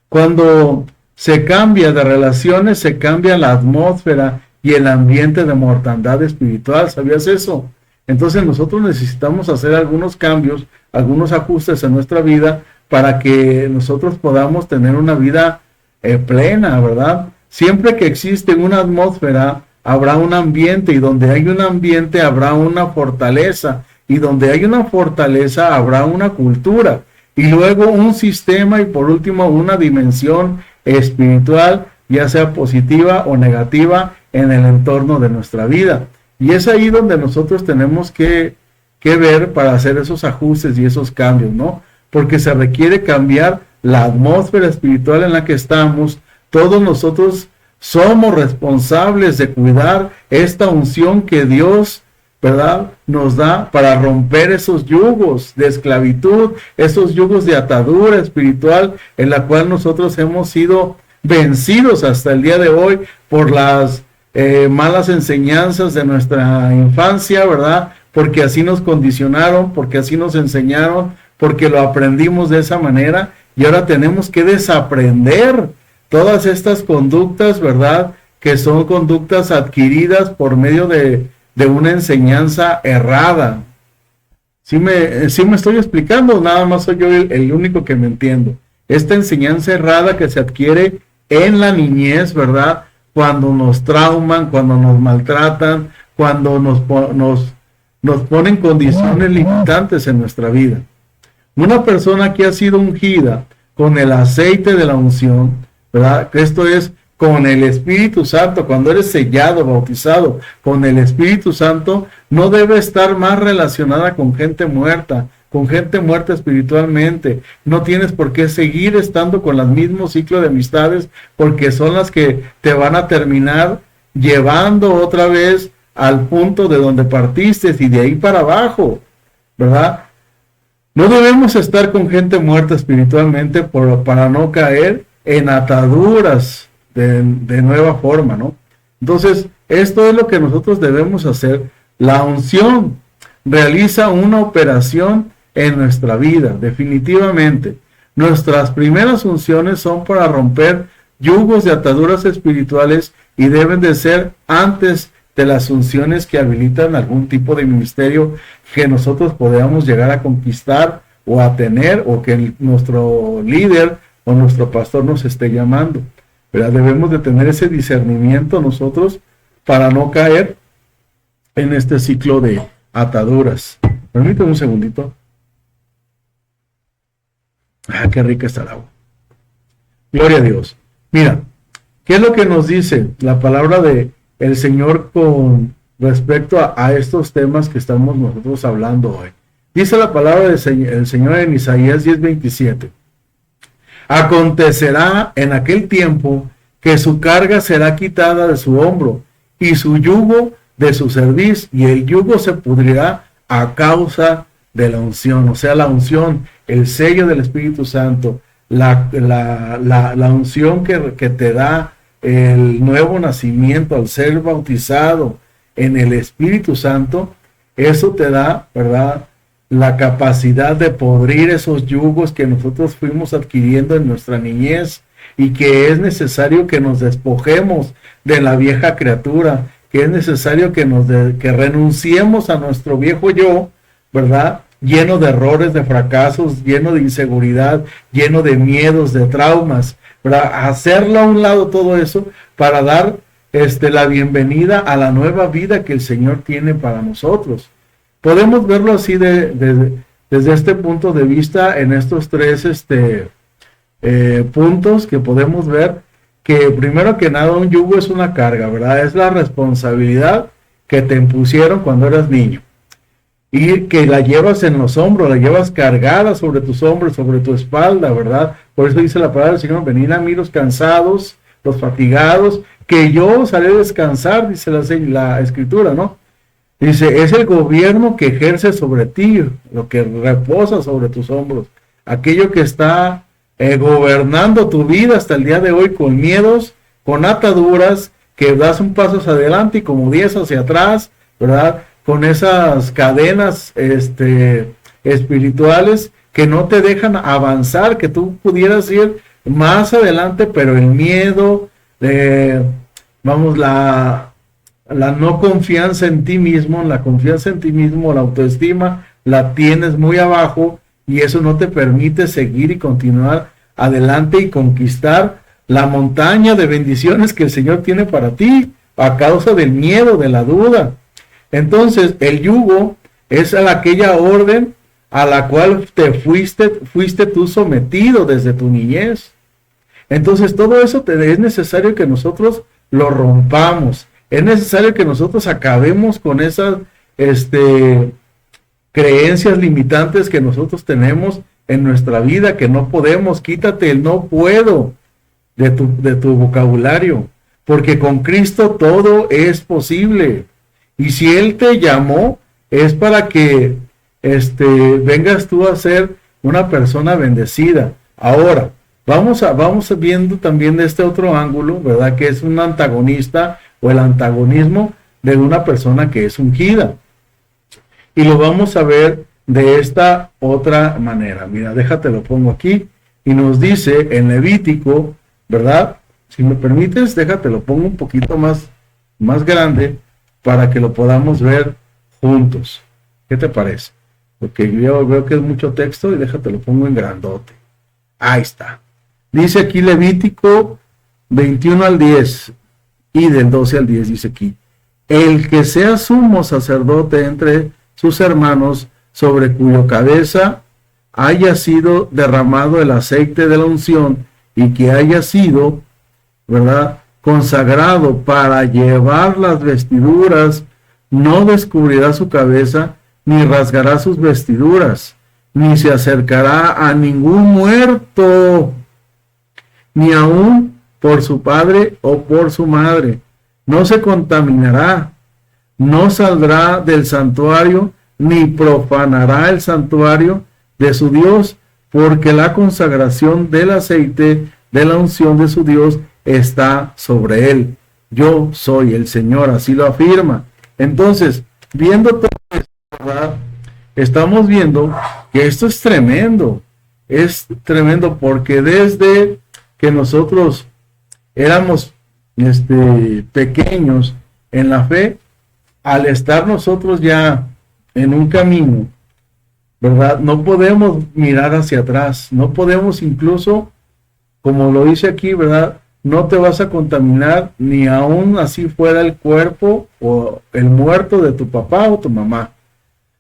Cuando se cambia de relaciones, se cambia la atmósfera y el ambiente de mortandad espiritual. ¿Sabías eso? Entonces nosotros necesitamos hacer algunos cambios, algunos ajustes en nuestra vida para que nosotros podamos tener una vida plena, ¿verdad? Siempre que existe una atmósfera, habrá un ambiente, y donde hay un ambiente habrá una fortaleza, y donde hay una fortaleza habrá una cultura, y luego un sistema, y por último una dimensión espiritual, ya sea positiva o negativa, en el entorno de nuestra vida. Y es ahí donde nosotros tenemos que ver para hacer esos ajustes y esos cambios, ¿no? Porque se requiere cambiar la atmósfera espiritual en la que estamos. Todos nosotros somos responsables de cuidar esta unción que Dios, ¿verdad?, nos da para romper esos yugos de esclavitud, esos yugos de atadura espiritual en la cual nosotros hemos sido vencidos hasta el día de hoy por las malas enseñanzas de nuestra infancia, ¿verdad? Porque así nos condicionaron, porque así nos enseñaron, porque lo aprendimos de esa manera, y ahora tenemos que desaprender todas estas conductas, ¿verdad?, que son conductas adquiridas por medio de una enseñanza errada. ¿Sí me estoy explicando? Nada más soy yo el único que me entiendo. Esta enseñanza errada que se adquiere en la niñez, ¿verdad?, cuando nos trauman, cuando nos maltratan, cuando nos ponen condiciones limitantes en nuestra vida. Una persona que ha sido ungida con el aceite de la unción, ¿verdad?, que esto es con el Espíritu Santo, cuando eres sellado, bautizado con el Espíritu Santo, no debe estar más relacionada con gente muerta espiritualmente. No tienes por qué seguir estando con el mismo ciclo de amistades, porque son las que te van a terminar llevando otra vez al punto de donde partiste y de ahí para abajo, ¿verdad? No debemos estar con gente muerta espiritualmente para no caer en ataduras de nueva forma, ¿no? Entonces, esto es lo que nosotros debemos hacer. La unción realiza una operación en nuestra vida, definitivamente. Nuestras primeras unciones son para romper yugos de ataduras espirituales y deben de ser antes de las unciones que habilitan algún tipo de ministerio que nosotros podamos llegar a conquistar o a tener, o que nuestro líder o nuestro pastor nos esté llamando. Pero debemos de tener ese discernimiento nosotros para no caer en este ciclo de ataduras. Permítame un segundito. Ah, qué rica está el agua. Gloria a Dios. Mira, ¿qué es lo que nos dice la palabra de el Señor con respecto a estos temas que estamos nosotros hablando hoy? Dice la palabra del Señor en Isaías 10:27. Acontecerá en aquel tiempo que su carga será quitada de su hombro y su yugo de su cerviz, y el yugo se pudrirá a causa de la unción. O sea, la unción, el sello del Espíritu Santo, la unción que te da el nuevo nacimiento al ser bautizado en el Espíritu Santo, eso te da, ¿verdad?, la capacidad de podrir esos yugos que nosotros fuimos adquiriendo en nuestra niñez, y que es necesario que nos despojemos de la vieja criatura, que es necesario que renunciemos a nuestro viejo yo, ¿verdad?, lleno de errores, de fracasos, lleno de inseguridad, lleno de miedos, de traumas, ¿verdad? Hacerlo a un lado todo eso para dar la bienvenida a la nueva vida que el Señor tiene para nosotros. Podemos verlo así desde este punto de vista en estos tres puntos que podemos ver, que primero que nada un yugo es una carga, ¿verdad? Es la responsabilidad que te impusieron cuando eras niño y que la llevas en los hombros, la llevas cargada sobre tus hombros, sobre tu espalda, ¿verdad? Por eso dice la palabra del Señor: venid a mí los cansados, los fatigados, que yo os haré descansar, dice la Escritura, ¿no? Dice, es el gobierno que ejerce sobre ti, lo que reposa sobre tus hombros, aquello que está gobernando tu vida hasta el día de hoy, con miedos, con ataduras, que das un paso hacia adelante y como 10 hacia atrás, ¿verdad? Con esas cadenas espirituales que no te dejan avanzar, que tú pudieras ir más adelante, pero el miedo, la no confianza en ti mismo, la confianza en ti mismo, la autoestima, la tienes muy abajo, y eso no te permite seguir y continuar adelante y conquistar la montaña de bendiciones que el Señor tiene para ti, a causa del miedo, de la duda. Entonces, el yugo es aquella orden a la cual te fuiste tú sometido desde tu niñez. Entonces, todo eso es necesario que nosotros lo rompamos. Es necesario que nosotros acabemos con esas creencias limitantes que nosotros tenemos en nuestra vida, que no podemos. Quítate el no puedo de tu vocabulario, porque con Cristo todo es posible. Y si Él te llamó, es para que vengas tú a ser una persona bendecida. Ahora, vamos viendo también de este otro ángulo, ¿verdad?, que es un antagonista, o el antagonismo de una persona que es ungida. Y lo vamos a ver de esta otra manera. Mira, déjate lo pongo aquí. Y nos dice en Levítico, ¿verdad?, Si me permites, déjate, lo pongo un poquito más grande para que lo podamos ver juntos. ¿Qué te parece? Porque yo veo que es mucho texto y déjate, lo pongo en grandote. Ahí está. Dice aquí Levítico 21 al 10 y del 12 al 10 dice aquí: el que sea sumo sacerdote entre sus hermanos, sobre cuya cabeza haya sido derramado el aceite de la unción y que haya sido, ¿verdad?, consagrado para llevar las vestiduras, no descubrirá su cabeza, ni rasgará sus vestiduras, ni se acercará a ningún muerto, ni aun por su padre o por su madre. No se contaminará, no saldrá del santuario, ni profanará el santuario de su Dios, porque la consagración del aceite de la unción de su Dios está sobre él. Yo soy el Señor, así lo afirma. Entonces, viendo todo esto, ¿verdad?, estamos viendo que esto es tremendo porque desde que nosotros éramos pequeños en la fe, al estar nosotros ya en un camino, ¿verdad?, no podemos mirar hacia atrás, no podemos, incluso, como lo dice aquí, ¿verdad?, no te vas a contaminar ni aún así fuera el cuerpo o el muerto de tu papá o tu mamá,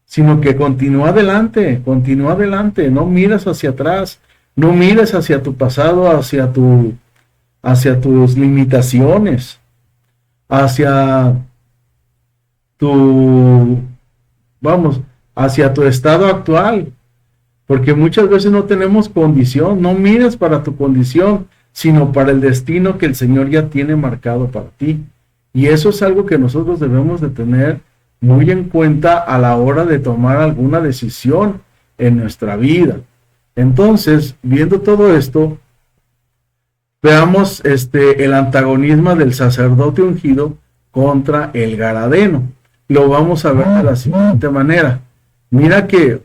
sino que continúa adelante, no miras hacia atrás, no mires hacia tu pasado, hacia tus limitaciones, hacia hacia tu estado actual, porque muchas veces no tenemos condición. No mires para tu condición, sino para el destino que el Señor ya tiene marcado para ti. Y eso es algo que nosotros debemos de tener muy en cuenta a la hora de tomar alguna decisión en nuestra vida. Entonces, viendo todo esto, veamos el antagonismo del sacerdote ungido contra el garadeno. Lo vamos a ver de la siguiente manera. Mira que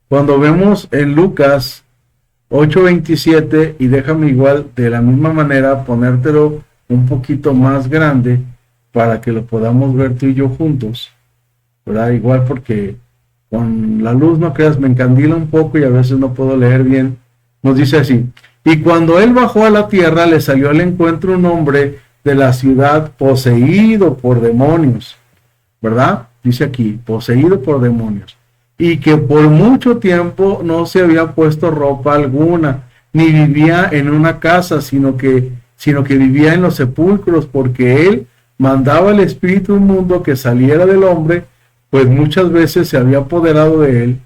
cuando vemos en Lucas 8:27, y déjame igual de la misma manera ponértelo un poquito más grande para que lo podamos ver tú y yo juntos, ¿verdad? Igual porque con la luz, no creas, me encandila un poco y a veces no puedo leer bien. Nos dice así: y cuando él bajó a la tierra, le salió al encuentro un hombre de la ciudad poseído por demonios, ¿verdad? Dice aquí, poseído por demonios, y que por mucho tiempo no se había puesto ropa alguna, ni vivía en una casa, sino que vivía en los sepulcros, porque él mandaba al espíritu inmundo que saliera del hombre, pues muchas veces se había apoderado de él,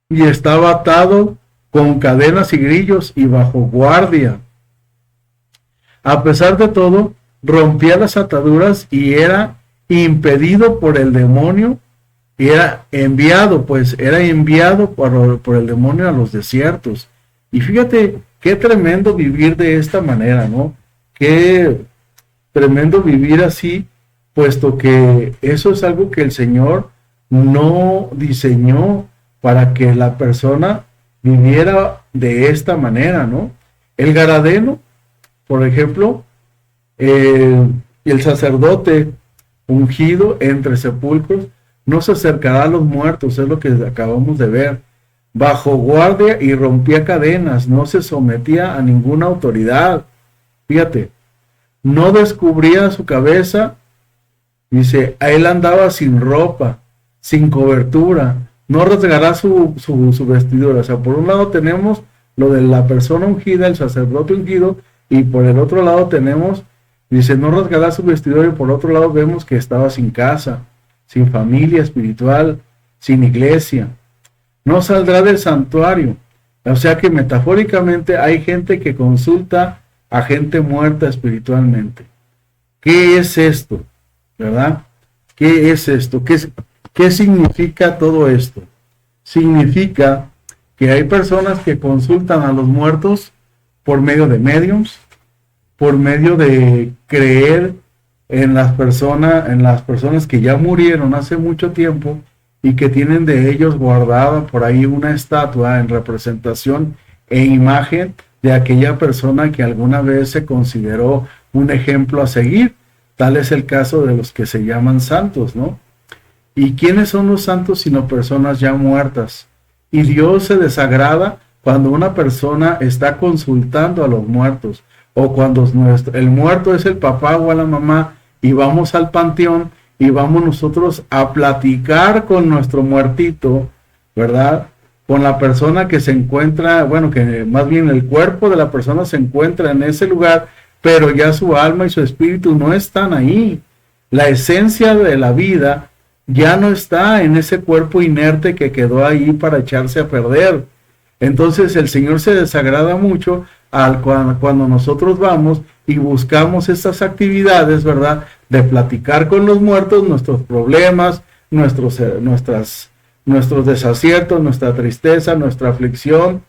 y estaba atado con cadenas y grillos y bajo guardia. A pesar de todo, rompía las ataduras y era impedido por el demonio, y era enviado por el demonio a los desiertos. Y fíjate qué tremendo vivir de esta manera, ¿no? Qué tremendo vivir así, puesto que eso es algo que el Señor no diseñó para que la persona viviera de esta manera, ¿no? El garadeno, por ejemplo, el sacerdote ungido entre sepulcros no se acercará a los muertos, es lo que acabamos de ver. Bajo guardia y rompía cadenas, no se sometía a ninguna autoridad. Fíjate, no descubría su cabeza, dice, a él andaba sin ropa, sin cobertura, no rasgará su vestidura. O sea, por un lado tenemos lo de la persona ungida, el sacerdote ungido, y por el otro lado tenemos, dice, no rasgará su vestidura, y por otro lado vemos que estaba sin casa, sin familia espiritual, sin iglesia. No saldrá del santuario. O sea que metafóricamente hay gente que consulta a gente muerta espiritualmente. ¿Qué es esto? ¿Verdad? ¿Qué es esto? ¿Qué significa todo esto? Significa que hay personas que consultan a los muertos por medio de mediums, por medio de creer en las personas que ya murieron hace mucho tiempo y que tienen de ellos guardada por ahí una estatua en representación e imagen de aquella persona que alguna vez se consideró un ejemplo a seguir. Tal es el caso de los que se llaman santos, ¿no? ¿Y quiénes son los santos sino personas ya muertas? Y Dios se desagrada cuando una persona está consultando a los muertos, o cuando el muerto es el papá o la mamá, y vamos al panteón y vamos nosotros a platicar con nuestro muertito, ¿verdad? Con la persona que se encuentra, bueno, que más bien el cuerpo de la persona se encuentra en ese lugar, pero ya su alma y su espíritu no están ahí. La esencia de la vida ya no está en ese cuerpo inerte que quedó ahí para echarse a perder. Entonces el Señor se desagrada mucho cuando nosotros vamos y buscamos estas actividades, ¿verdad? De platicar con los muertos nuestros problemas, nuestros desaciertos, nuestra tristeza, nuestra aflicción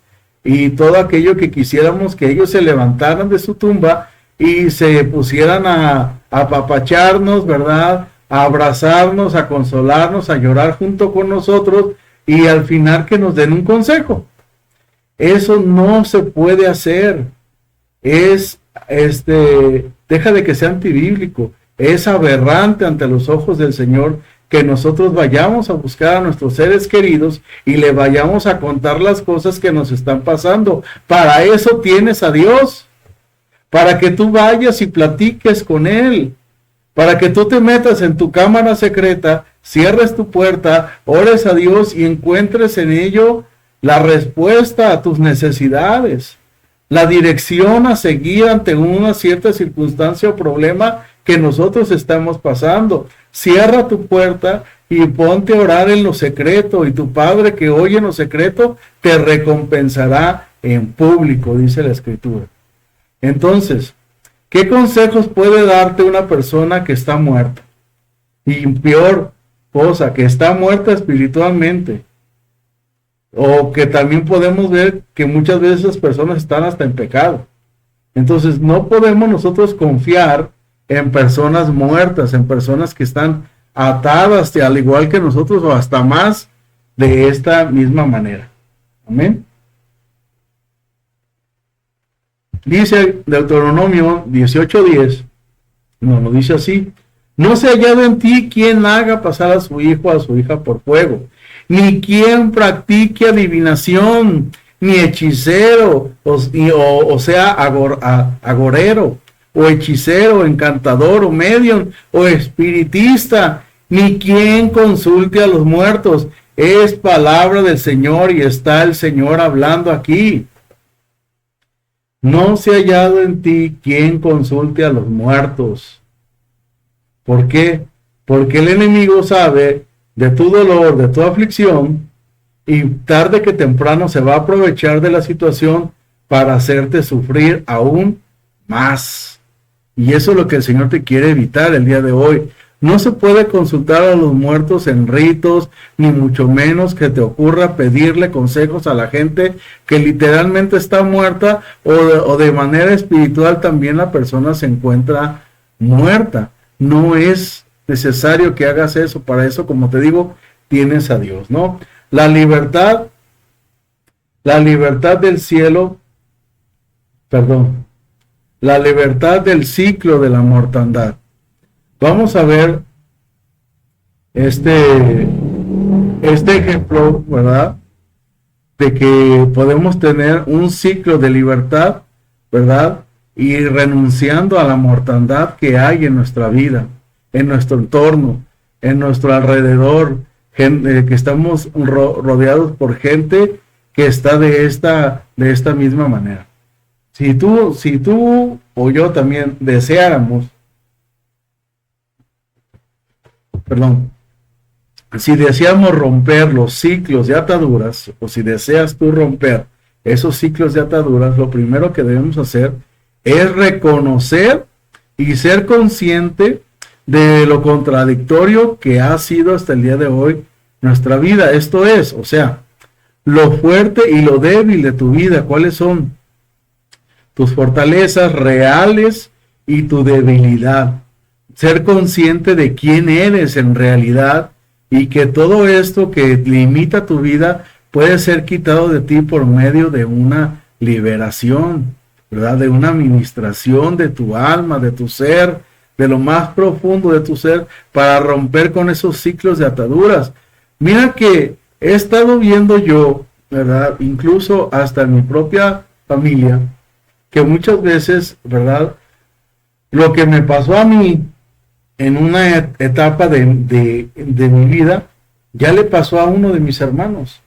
y todo aquello que quisiéramos que ellos se levantaran de su tumba y se pusieran a apapacharnos, ¿verdad? A abrazarnos, a consolarnos, a llorar junto con nosotros y al final que nos den un consejo. Eso no se puede hacer. Deja de que sea antibíblico. Es aberrante ante los ojos del Señor que nosotros vayamos a buscar a nuestros seres queridos y le vayamos a contar las cosas que nos están pasando. Para eso tienes a Dios. Para que tú vayas y platiques con Él. Para que tú te metas en tu cámara secreta, cierres tu puerta, ores a Dios y encuentres en ello la respuesta a tus necesidades, la dirección a seguir ante una cierta circunstancia o problema que nosotros estamos pasando. Cierra tu puerta y ponte a orar en lo secreto, y tu Padre que oye en lo secreto te recompensará en público, dice la Escritura. Entonces, ¿qué consejos puede darte una persona que está muerta? Y peor cosa, que está muerta espiritualmente. O que también podemos ver que muchas veces esas personas están hasta en pecado. Entonces no podemos nosotros confiar en personas muertas, en personas que están atadas al igual que nosotros o hasta más de esta misma manera. Amén. Dice Deuteronomio 18:10, nos lo dice así: no se ha hallado en ti quien haga pasar a su hijo o a su hija por fuego, ni quien practique adivinación, ni hechicero, o sea, agorero, o hechicero, encantador, o medium, o espiritista, ni quien consulte a los muertos. Es palabra del Señor y está el Señor hablando aquí. No se ha hallado en ti quien consulte a los muertos. ¿Por qué? Porque el enemigo sabe de tu dolor, de tu aflicción, y tarde que temprano se va a aprovechar de la situación para hacerte sufrir aún más. Y eso es lo que el Señor te quiere evitar el día de hoy. No se puede consultar a los muertos en ritos, ni mucho menos que te ocurra pedirle consejos a la gente que literalmente está muerta, o de manera espiritual también la persona se encuentra muerta. No es necesario que hagas eso. Para eso, como te digo, tienes a Dios, ¿no? La libertad del cielo, la libertad del ciclo de la mortandad. Vamos a ver este ejemplo, ¿verdad? De que podemos tener un ciclo de libertad, ¿verdad? Y renunciando a la mortandad que hay en nuestra vida, en nuestro entorno, en nuestro alrededor, que estamos rodeados por gente que está de esta misma manera. Si tú o yo también deseáramos, si deseamos romper los ciclos de ataduras, o si deseas tú romper esos ciclos de ataduras, lo primero que debemos hacer es reconocer y ser consciente de lo contradictorio que ha sido hasta el día de hoy nuestra vida. Esto es, o sea, lo fuerte y lo débil de tu vida. ¿Cuáles son tus fortalezas reales y tu debilidad? Ser consciente de quién eres en realidad, y que todo esto que limita tu vida puede ser quitado de ti por medio de una liberación, ¿verdad? De una administración de tu alma, de tu ser, de lo más profundo de tu ser, para romper con esos ciclos de ataduras. Mira que he estado viendo yo, ¿verdad? Incluso hasta en mi propia familia, que muchas veces, ¿verdad? Lo que me pasó a mí en una etapa de mi vida, ya le pasó a uno de mis hermanos.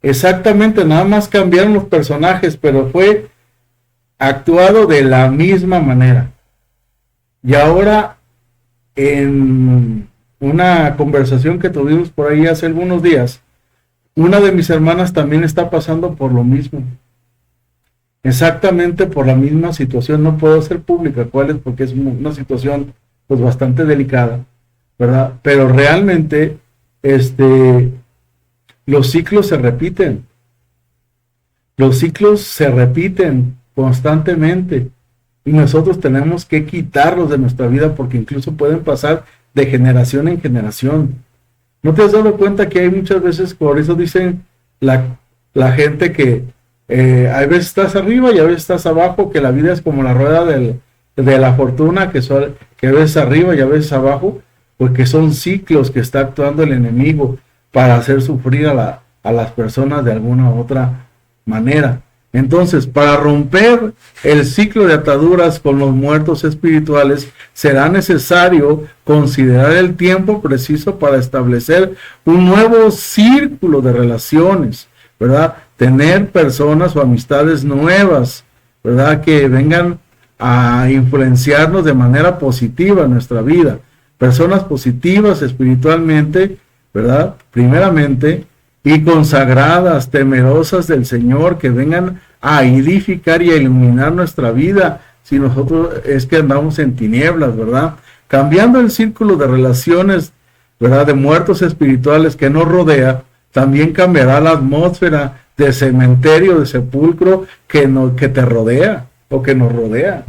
Exactamente, nada más cambiaron los personajes, pero fue actuado de la misma manera. Y ahora, en una conversación que tuvimos por ahí hace algunos días, una de mis hermanas también está pasando por lo mismo. Exactamente por la misma situación. No puedo hacer pública cuál es, porque es una situación pues bastante delicada, ¿verdad? Pero realmente los ciclos se repiten. Los ciclos se repiten constantemente y nosotros tenemos que quitarlos de nuestra vida, porque incluso pueden pasar de generación en generación. ¿No te has dado cuenta que hay muchas veces, por eso dicen la gente que a veces estás arriba y a veces estás abajo, que la vida es como la rueda de la fortuna, que a veces arriba y a veces abajo, porque son ciclos que está actuando el enemigo para hacer sufrir a las personas de alguna u otra manera? Entonces, para romper el ciclo de ataduras con los muertos espirituales, será necesario considerar el tiempo preciso para establecer un nuevo círculo de relaciones, ¿verdad? Tener personas o amistades nuevas, ¿verdad? Que vengan a influenciarnos de manera positiva en nuestra vida. Personas positivas espiritualmente, ¿verdad? Primeramente, y consagradas, temerosas del Señor, que vengan a edificar y a iluminar nuestra vida, si nosotros es que andamos en tinieblas, ¿verdad? Cambiando el círculo de relaciones, ¿verdad? De muertos espirituales que nos rodea, también cambiará la atmósfera de cementerio, de sepulcro que te rodea o que nos rodea,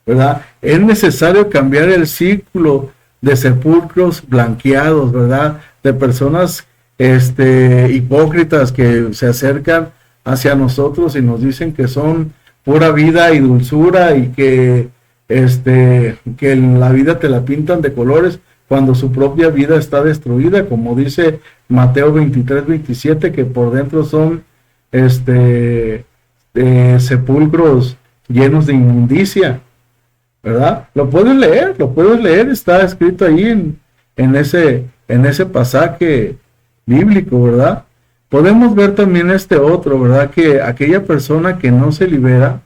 ¿verdad? Es necesario cambiar el círculo de sepulcros blanqueados, ¿verdad? De personas hipócritas que se acercan hacia nosotros y nos dicen que son pura vida y dulzura y que la vida te la pintan de colores cuando su propia vida está destruida, como dice Mateo 23-27, que por dentro son sepulcros llenos de inmundicia, ¿verdad? Lo puedes leer, está escrito ahí en ese pasaje bíblico, ¿verdad? Podemos ver también otro, ¿verdad? Que aquella persona que no se libera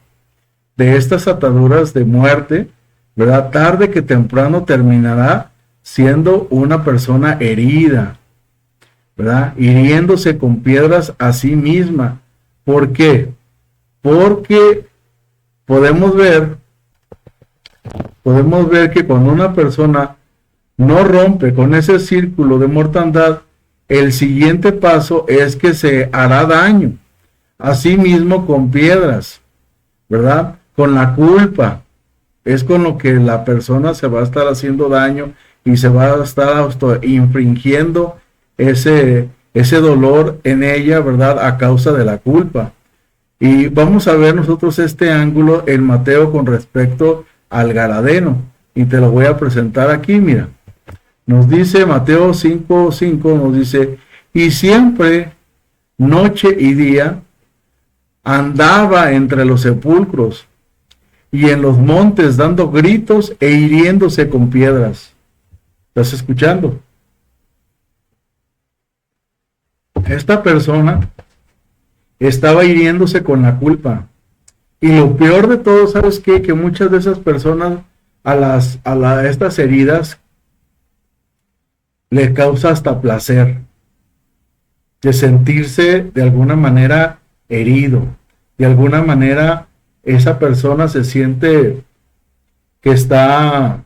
de estas ataduras de muerte, ¿verdad? Tarde que temprano terminará siendo una persona herida, ¿verdad? Hiriéndose con piedras a sí misma. ¿Por qué? Porque podemos ver que cuando una persona no rompe con ese círculo de mortandad, el siguiente paso es que se hará daño a sí mismo con piedras, ¿verdad? Con la culpa. Es con lo que la persona se va a estar haciendo daño y se va a estar infringiendo ese dolor en ella, ¿verdad? A causa de la culpa. Y vamos a ver nosotros este ángulo en Mateo con respecto al Garadeno. Y te lo voy a presentar aquí, mira. Nos dice Mateo 5:5, nos dice, y siempre, noche y día, andaba entre los sepulcros y en los montes dando gritos e hiriéndose con piedras. ¿Estás escuchando? Esta persona estaba hiriéndose con la culpa. Y lo peor de todo, ¿sabes qué? Que muchas de esas personas a estas heridas le causa hasta placer de sentirse de alguna manera herido. De alguna manera esa persona se siente que está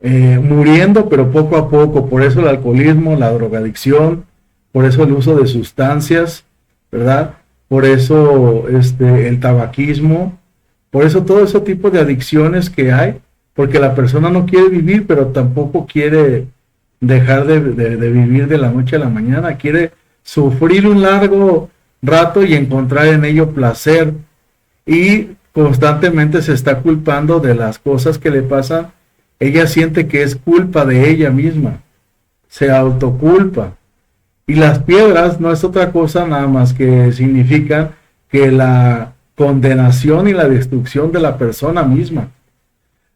muriendo, pero poco a poco. Por eso el alcoholismo, la drogadicción, por eso el uso de sustancias, ¿verdad? Por eso el tabaquismo, por eso todo ese tipo de adicciones que hay, porque la persona no quiere vivir, pero tampoco quiere dejar de vivir de la noche a la mañana, quiere sufrir un largo rato y encontrar en ello placer, y constantemente se está culpando de las cosas que le pasan. Ella siente que es culpa de ella misma, se autoculpa. Y las piedras no es otra cosa nada más que significan que la condenación y la destrucción de la persona misma.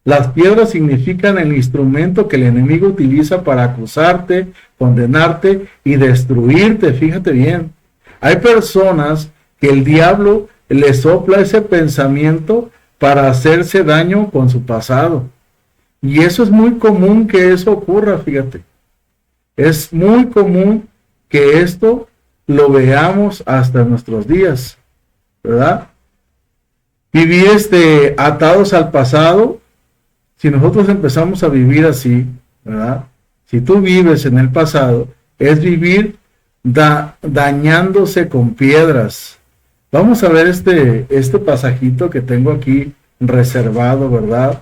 Las piedras significan el instrumento que el enemigo utiliza para acusarte, condenarte y destruirte. Fíjate bien, hay personas que el diablo le sopla ese pensamiento para hacerse daño con su pasado. Y eso es muy común que eso ocurra, fíjate. Es muy común que esto lo veamos hasta nuestros días, ¿verdad? Vivir atados al pasado. Si nosotros empezamos a vivir así, ¿verdad? Si tú vives en el pasado, es vivir dañándose con piedras. Vamos a ver este pasajito que tengo aquí reservado, ¿verdad?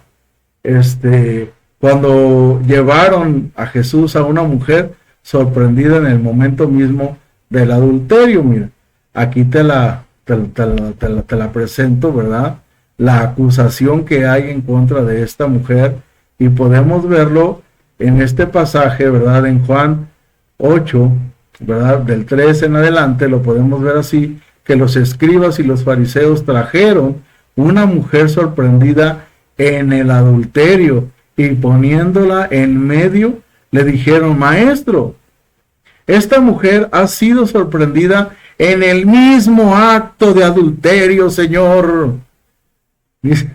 Cuando llevaron a Jesús a una mujer sorprendida en el momento mismo del adulterio, mira, aquí te la presento, ¿verdad? La acusación que hay en contra de esta mujer, y podemos verlo en este pasaje, ¿verdad? En Juan 8, ¿verdad? Del 3 en adelante lo podemos ver así, que los escribas y los fariseos trajeron una mujer sorprendida en el adulterio, y poniéndola en medio le dijeron: Maestro, esta mujer ha sido sorprendida en el mismo acto de adulterio, Señor. Dice,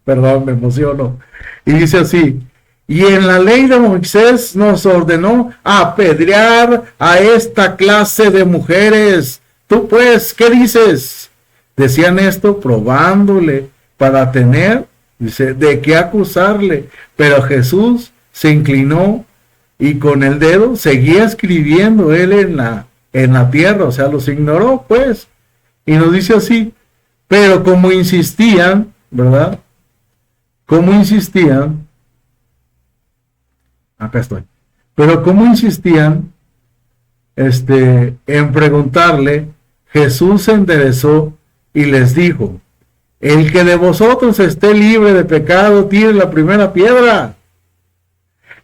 perdón, me emociono. Y dice así: y en la ley de Moisés nos ordenó apedrear a esta clase de mujeres. Tú pues, ¿qué dices? Decían esto probándole para tener, dice, de qué acusarle. Pero Jesús se inclinó y con el dedo seguía escribiendo él en la tierra, o sea, los ignoró, pues. Y nos dice así: pero como insistían, ¿verdad? Como insistían, acá estoy. Pero como insistían, en preguntarle, Jesús se enderezó y les dijo: el que de vosotros esté libre de pecado, tire la primera piedra.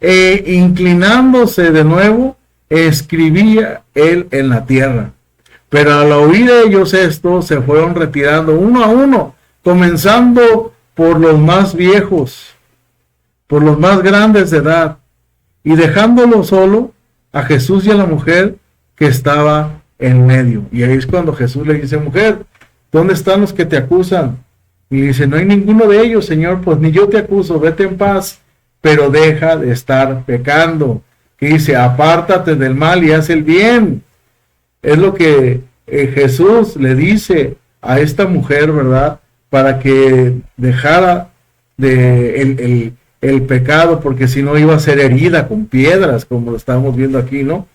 Inclinándose de nuevo, escribía él en la tierra. Pero al oír ellos esto, se fueron retirando uno a uno, comenzando por los más viejos, por los más grandes de edad, y dejándolo solo a Jesús y a la mujer que estaba en medio. Y ahí es cuando Jesús le dice: mujer, ¿dónde están los que te acusan? Y dice: no hay ninguno de ellos, Señor. Pues ni yo te acuso, vete en paz, pero deja de estar pecando. Y dice: apártate del mal y haz el bien. Es lo que Jesús le dice a esta mujer, ¿verdad? Para que dejara el pecado, porque si no iba a ser herida con piedras, como lo estamos viendo aquí, ¿no?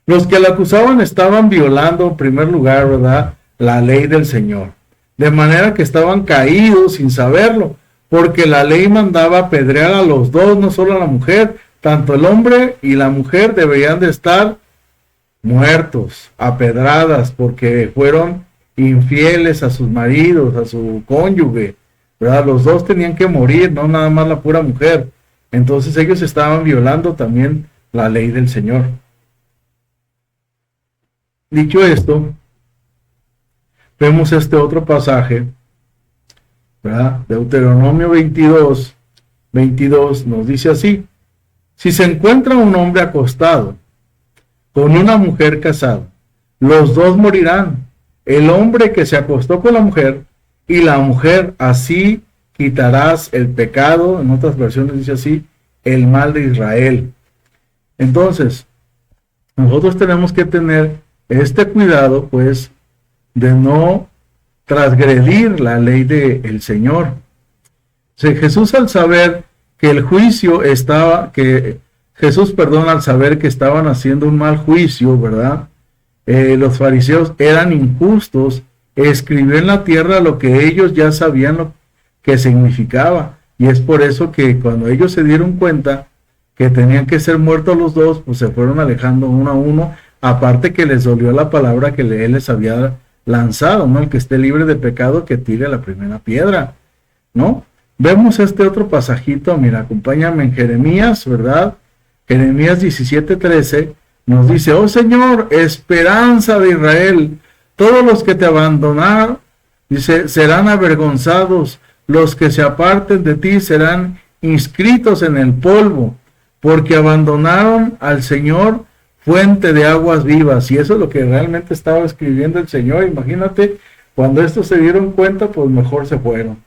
Los que la acusaban estaban violando, en primer lugar, ¿verdad?, la ley del Señor. De manera que estaban caídos sin saberlo, porque la ley mandaba apedrear a los dos, no solo a la mujer. Tanto el hombre y la mujer deberían de estar muertos, apedradas, porque fueron infieles a sus maridos, a su cónyuge, ¿verdad? Los dos tenían que morir, no nada más la pura mujer. Entonces ellos estaban violando también la ley del Señor. Dicho esto, vemos este otro pasaje, ¿verdad? Deuteronomio 22 nos dice así: si se encuentra un hombre acostado con una mujer casada, los dos morirán, el hombre que se acostó con la mujer y la mujer. Así quitarás el pecado, en otras versiones dice así, el mal de Israel. Entonces, nosotros tenemos que tener este cuidado, pues, de no transgredir la ley del Señor. Jesús, al saber que el juicio estaba, al saber que estaban haciendo un mal juicio, ¿verdad? Los fariseos eran injustos, escribió en la tierra lo que ellos ya sabían lo que significaba. Y es por eso que cuando ellos se dieron cuenta que tenían que ser muertos los dos, pues se fueron alejando uno a uno, aparte que les dolió la palabra que él les había lanzado, ¿no? El que esté libre de pecado, que tire la primera piedra, ¿no? Vemos este otro pasajito, mira, acompáñame en Jeremías, ¿verdad? Jeremías 17:13 nos dice: oh Señor, esperanza de Israel, todos los que te abandonaron, dice, serán avergonzados, los que se aparten de ti serán inscritos en el polvo, porque abandonaron al Señor, fuente de aguas vivas. Y eso es lo que realmente estaba escribiendo el Señor. Imagínate, cuando estos se dieron cuenta, pues mejor se fueron,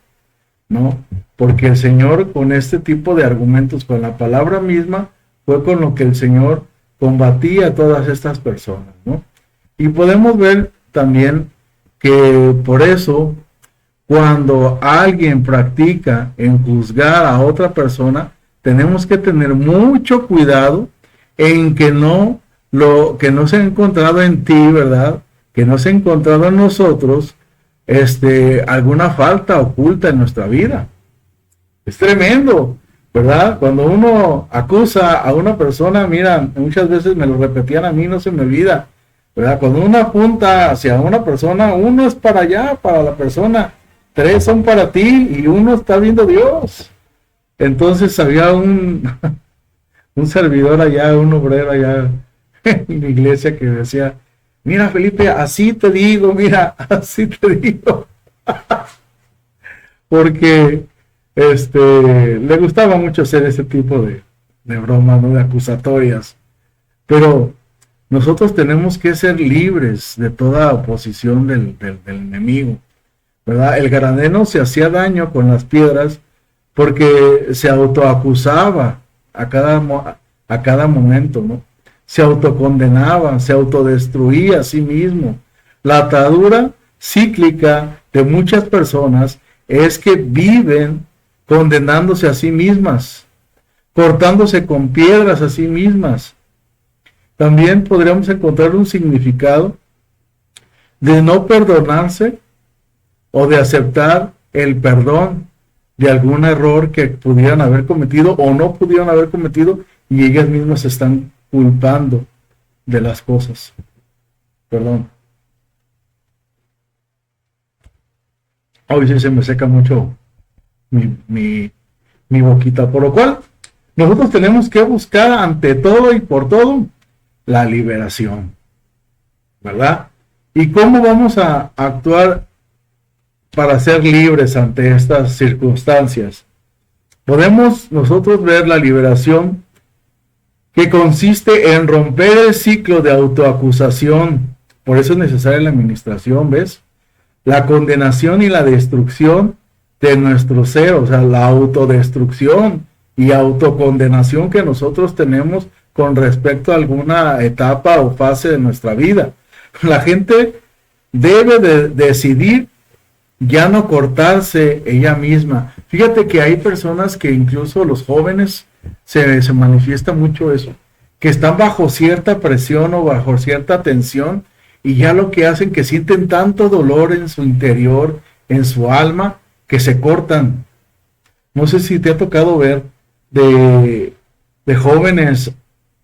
¿no? Porque el Señor, con este tipo de argumentos, con la palabra misma, fue con lo que el Señor combatía a todas estas personas, ¿no? Y podemos ver también que por eso, cuando alguien practica en juzgar a otra persona, tenemos que tener mucho cuidado en que no se ha encontrado en ti, ¿verdad? Que no se ha encontrado en nosotros alguna falta oculta en nuestra vida. Es tremendo, ¿verdad? Cuando uno acusa a una persona, mira, muchas veces me lo repetían a mí, no se me olvida, ¿verdad? Cuando uno apunta hacia una persona, uno es para allá, para la persona, 3 son para ti y uno está viendo a Dios. Entonces había un servidor allá, un obrero allá en la iglesia que decía: mira, Felipe, así te digo, mira, así te digo. Porque le gustaba mucho hacer ese tipo de bromas, ¿no? De acusatorias. Pero nosotros tenemos que ser libres de toda oposición del enemigo, ¿verdad? El garadeno se hacía daño con las piedras porque se autoacusaba a cada momento, ¿no? Se autocondenaba, se autodestruía a sí mismo. La atadura cíclica de muchas personas es que viven condenándose a sí mismas, cortándose con piedras a sí mismas. También podríamos encontrar un significado de no perdonarse o de aceptar el perdón de algún error que pudieran haber cometido o no pudieron haber cometido, y ellas mismas se están culpando de las cosas. Perdón. Hoy sí se me seca mucho mi boquita, por lo cual nosotros tenemos que buscar ante todo y por todo la liberación, ¿verdad? ¿Y cómo vamos a actuar para ser libres ante estas circunstancias? Podemos nosotros ver la liberación que consiste en romper el ciclo de autoacusación. Por eso es necesaria la administración, ¿ves? La condenación y la destrucción de nuestro ser, o sea, la autodestrucción y autocondenación que nosotros tenemos con respecto a alguna etapa o fase de nuestra vida. La gente debe de decidir ya no cortarse ella misma. Fíjate que hay personas que, incluso los jóvenes, se manifiesta mucho eso, que están bajo cierta presión o bajo cierta tensión, y ya lo que hacen, que sienten tanto dolor en su interior, en su alma, que se cortan. No sé si te ha tocado ver de jóvenes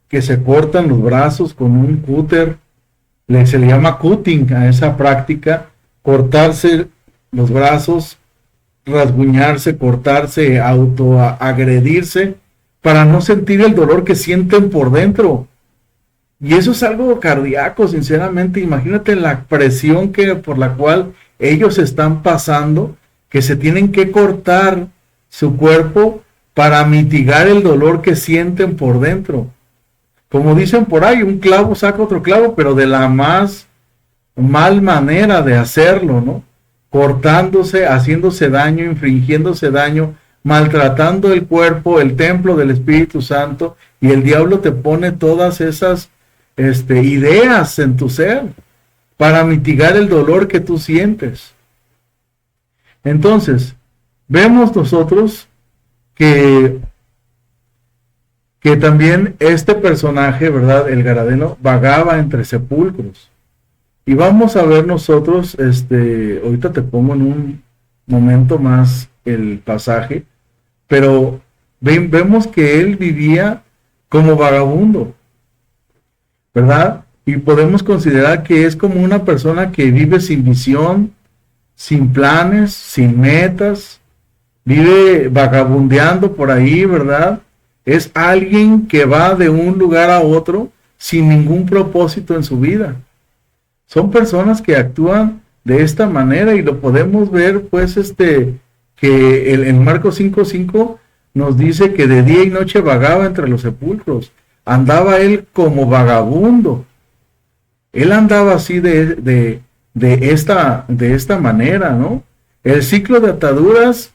que se cortan los brazos con un cúter. Se le llama cutting a esa práctica, cortarse los brazos, rasguñarse, cortarse, autoagredirse, para no sentir el dolor que sienten por dentro. Y eso es algo cardíaco, sinceramente. Imagínate la presión por la cual ellos están pasando, que se tienen que cortar su cuerpo para mitigar el dolor que sienten por dentro. Como dicen por ahí, un clavo saca otro clavo, pero de la más mal manera de hacerlo, ¿no? Cortándose, haciéndose daño, infringiéndose daño, maltratando el cuerpo, el templo del Espíritu Santo, y el diablo te pone todas esas ideas en tu ser para mitigar el dolor que tú sientes. Entonces, vemos nosotros que también este personaje, ¿verdad? El garadeno vagaba entre sepulcros. Y vamos a ver nosotros, ahorita te pongo en un momento más el pasaje, pero vemos que él vivía como vagabundo, ¿verdad? y podemos considerar que es como una persona que vive sin visión, sin planes, sin metas, vive vagabundeando por ahí, ¿verdad? Es alguien que va de un lugar a otro sin ningún propósito en su vida. Son personas que actúan de esta manera y lo podemos ver, pues, que en Marcos 5:5 nos dice que de día y noche vagaba entre los sepulcros. Andaba él como vagabundo. Él andaba así de esta manera, ¿no? El ciclo de ataduras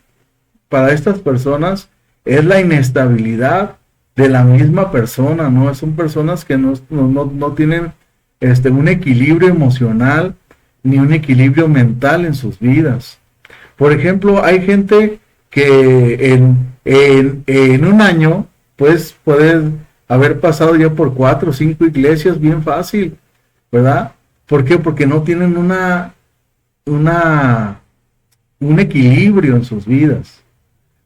para estas personas es la inestabilidad de la misma persona, ¿no? Son personas que no tienen un equilibrio emocional ni un equilibrio mental en sus vidas. Por ejemplo, hay gente que en un año, pues, puede haber pasado ya por 4 o 5 iglesias bien fácil, ¿verdad? ¿Por qué? Porque no tienen un equilibrio en sus vidas.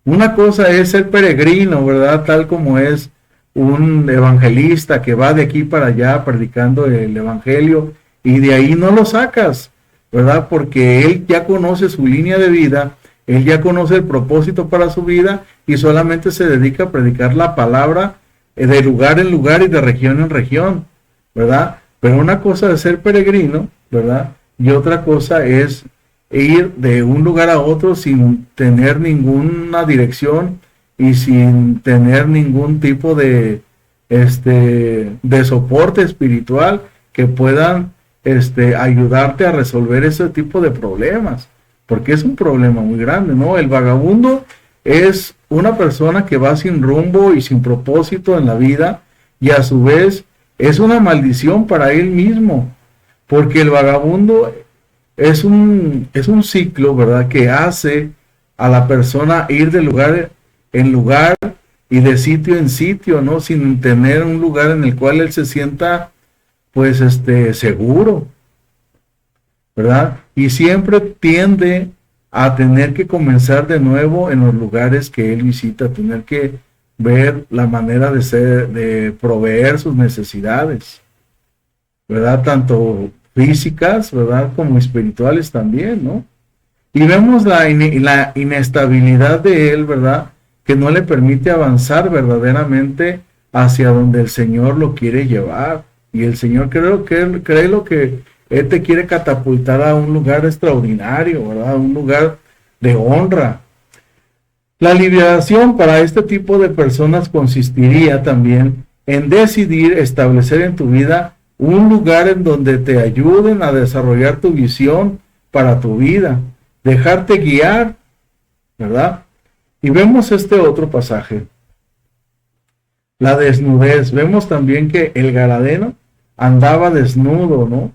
Una cosa es ser peregrino, ¿verdad? Tal como es un evangelista que va de aquí para allá predicando el evangelio y de ahí no lo sacas, ¿verdad? Porque él ya conoce su línea de vida, él ya conoce el propósito para su vida y solamente se dedica a predicar la palabra de lugar en lugar y de región en región, ¿verdad? Pero una cosa es ser peregrino, ¿verdad? Y otra cosa es ir de un lugar a otro sin tener ninguna dirección y sin tener ningún tipo de soporte espiritual que puedan ayudarte a resolver ese tipo de problemas, porque es un problema muy grande, ¿no? El vagabundo es una persona que va sin rumbo y sin propósito en la vida y a su vez es una maldición para él mismo, porque el vagabundo es un ciclo, ¿verdad?, que hace a la persona ir de lugar en lugar y de sitio en sitio, ¿no? Sin tener un lugar en el cual él se sienta, pues, seguro, ¿verdad? Y siempre tiende a tener que comenzar de nuevo en los lugares que él visita, tener que ver la manera de proveer sus necesidades, ¿verdad? Tanto físicas, ¿verdad?, como espirituales también, ¿no? Y vemos la inestabilidad de él, ¿verdad?, que no le permite avanzar verdaderamente hacia donde el Señor lo quiere llevar. Y el Señor cree que Él te quiere catapultar a un lugar extraordinario, ¿verdad?, a un lugar de honra. La liberación para este tipo de personas consistiría también en decidir establecer en tu vida un lugar en donde te ayuden a desarrollar tu visión para tu vida, dejarte guiar, ¿verdad? Y vemos otro pasaje, la desnudez. Vemos también que el Gadareno andaba desnudo, ¿no?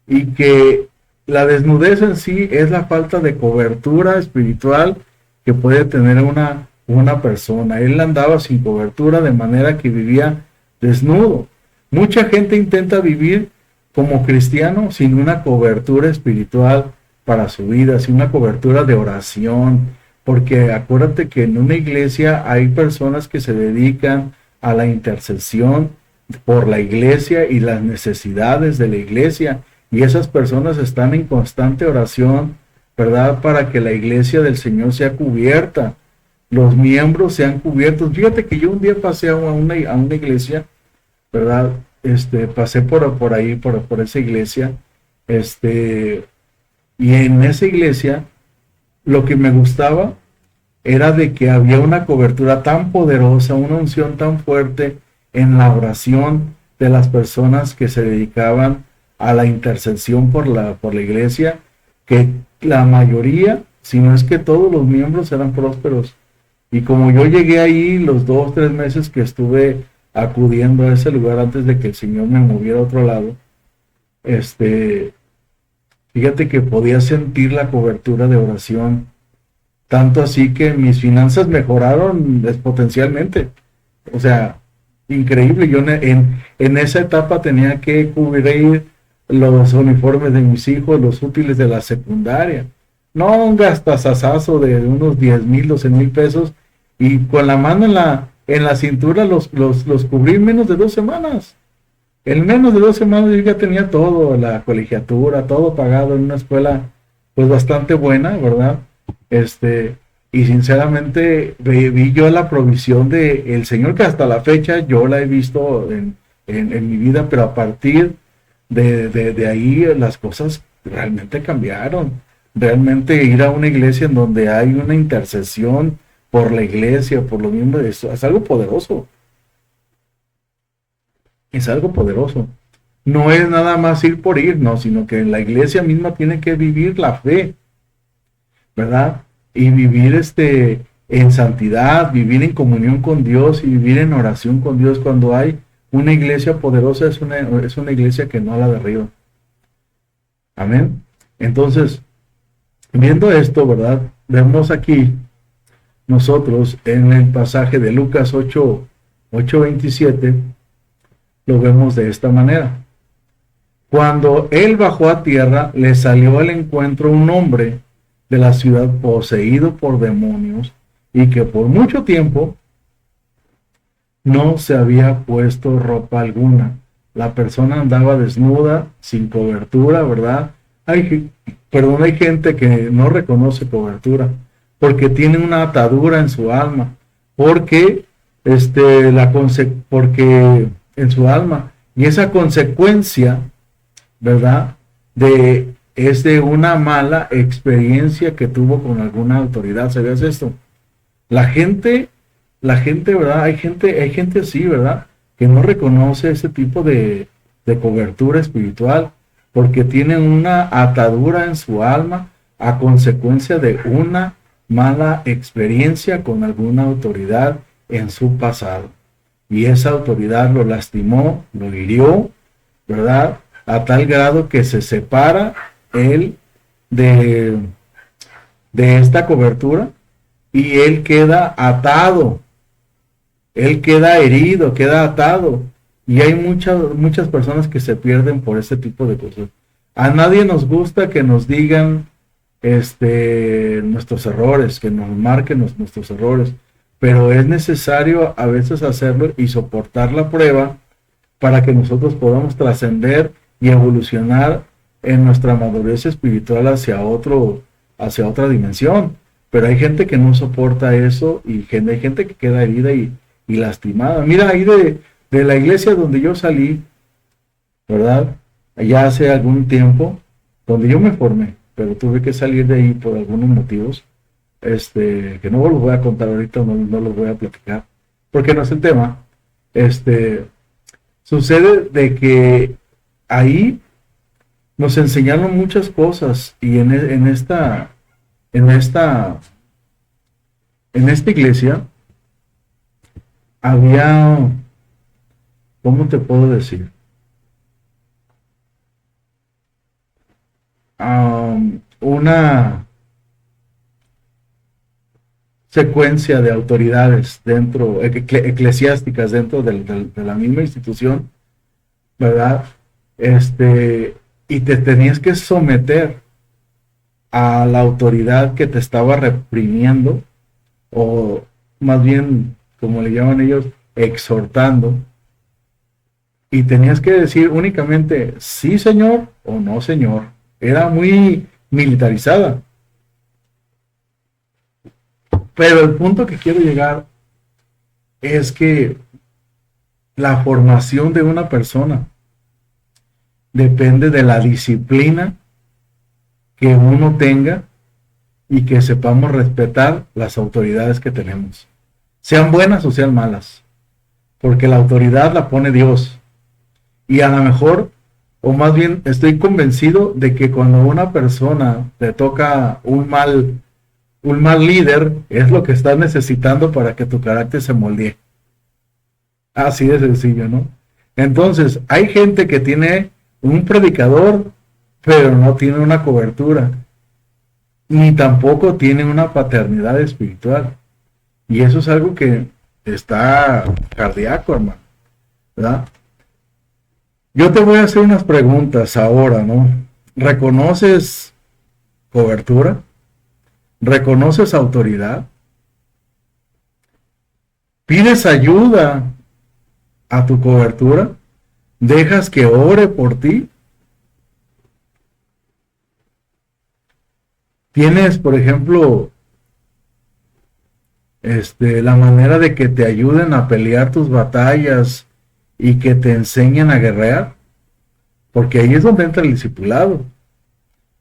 Y que la desnudez en sí es la falta de cobertura espiritual que puede tener una persona. Él andaba sin cobertura, de manera que vivía desnudo. Mucha gente intenta vivir como cristiano sin una cobertura espiritual para su vida, sin una cobertura de oración, porque acuérdate que en una iglesia hay personas que se dedican a la intercesión por la iglesia y las necesidades de la iglesia, y esas personas están en constante oración, ¿verdad?, para que la iglesia del Señor sea cubierta, los miembros sean cubiertos. Fíjate que yo un día pasé a una iglesia, ¿verdad? Pasé por ahí, por esa iglesia, y en esa iglesia lo que me gustaba era de que había una cobertura tan poderosa, una unción tan fuerte en la oración de las personas que se dedicaban a la intercesión por la iglesia, que la mayoría, si no es que todos los miembros eran prósperos. Y como yo llegué ahí los 2 o 3 meses que estuve acudiendo a ese lugar antes de que el Señor me moviera a otro lado, fíjate que podía sentir la cobertura de oración, tanto así que mis finanzas mejoraron exponencialmente. O sea, increíble. Yo en esa etapa tenía que cubrir los uniformes de mis hijos, los útiles de la secundaria. No, un gastazazazo de unos 10,000, 12,000 pesos, y con la mano en la cintura los cubrí en menos de 2 semanas. En menos de 2 semanas yo ya tenía todo, la colegiatura, todo pagado en una escuela pues bastante buena, ¿verdad? Y sinceramente vi yo la provisión de el Señor, que hasta la fecha yo la he visto en mi vida, pero a partir de ahí las cosas realmente cambiaron. Realmente ir a una iglesia en donde hay una intercesión por la iglesia, por los miembros, es algo poderoso. Es algo poderoso. No es nada más ir por ir, no, sino que la iglesia misma tiene que vivir la fe, ¿verdad? Y vivir en santidad, vivir en comunión con Dios y vivir en oración con Dios. Cuando hay una iglesia poderosa, es una iglesia que no la derriba. Amén. Entonces, viendo esto, ¿verdad? Vemos aquí nosotros en el pasaje de Lucas 8:27, lo vemos de esta manera. Cuando él bajó a tierra, le salió al encuentro un hombre de la ciudad poseído por demonios y que por mucho tiempo no se había puesto ropa alguna. La persona andaba desnuda, sin cobertura, ¿verdad? Hay gente que no reconoce cobertura porque tiene una atadura en su alma, porque porque en su alma, y esa consecuencia, ¿verdad? Es de una mala experiencia que tuvo con alguna autoridad. ¿Sabías esto? La gente, ¿verdad? Hay gente así, ¿verdad? Que no reconoce ese tipo de cobertura espiritual porque tiene una atadura en su alma a consecuencia de una mala experiencia con alguna autoridad en su pasado. Y esa autoridad lo lastimó, lo hirió, ¿verdad? A tal grado que se separa él de esta cobertura y él queda atado, él queda herido, queda atado. Y hay muchas personas que se pierden por este tipo de cosas. A nadie nos gusta que nos digan nuestros errores, que nos marquen nuestros errores, pero es necesario a veces hacerlo y soportar la prueba para que nosotros podamos trascender y evolucionar en nuestra madurez espiritual hacia otra dimensión. Pero hay gente que no soporta eso y hay gente que queda herida y lastimada. Mira, ahí de la iglesia donde yo salí, ¿verdad? Ya hace algún tiempo, donde yo me formé, pero tuve que salir de ahí por algunos motivos, que no los voy a contar ahorita, no los voy a platicar, porque no es el tema. Sucede de que ahí nos enseñaron muchas cosas y en esta iglesia había, ¿cómo te puedo decir? Una secuencia de autoridades eclesiásticas dentro de la misma institución, ¿verdad? Y te tenías que someter a la autoridad que te estaba reprimiendo, o más bien, como le llaman ellos, exhortando, y tenías que decir únicamente sí señor o no señor. Era muy militarizada. Pero el punto que quiero llegar es que la formación de una persona depende de la disciplina que uno tenga y que sepamos respetar las autoridades que tenemos, sean buenas o sean malas, porque la autoridad la pone Dios. Y a lo mejor, o más bien estoy convencido de que cuando a una persona le toca un mal líder, es lo que estás necesitando para que tu carácter se moldee. Así de sencillo, ¿no? Entonces, hay gente que tiene un predicador, pero no tiene una cobertura, ni tampoco tiene una paternidad espiritual. Y eso es algo que está cardíaco, hermano, ¿verdad? Yo te voy a hacer unas preguntas ahora, ¿no? ¿Reconoces cobertura? ¿Reconoces autoridad? ¿Pides ayuda a tu cobertura? ¿Dejas que ore por ti? Tienes, por ejemplo, la manera de que te ayuden a pelear tus batallas y que te enseñen a guerrear, porque ahí es donde entra el discipulado.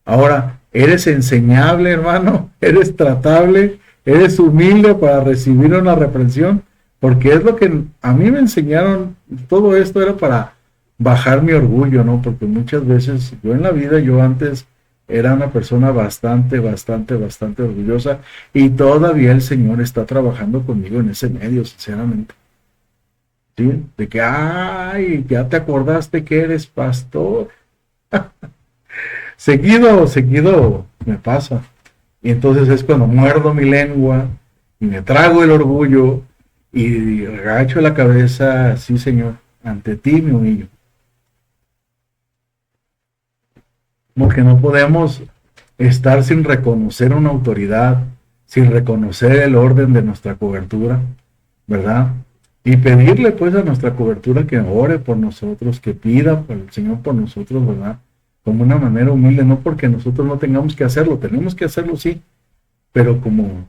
Ahora, eres enseñable, hermano, eres tratable, eres humilde para recibir una reprensión, porque es lo que a mí me enseñaron. Todo esto era para bajar mi orgullo, ¿no? Porque muchas veces yo en la vida, yo antes era una persona bastante orgullosa, y todavía el Señor está trabajando conmigo en ese medio, sinceramente. ¿Sí? De que, ay, ya te acordaste que eres pastor. Seguido me pasa. Y entonces es cuando muerdo mi lengua y me trago el orgullo y agacho la cabeza. Sí, Señor, ante ti me humillo. Porque no podemos estar sin reconocer una autoridad, sin reconocer el orden de nuestra cobertura, ¿verdad? Y pedirle pues a nuestra cobertura que ore por nosotros, que pida por el Señor por nosotros, ¿verdad? Como una manera humilde, no porque nosotros no tengamos que hacerlo, tenemos que hacerlo sí, pero como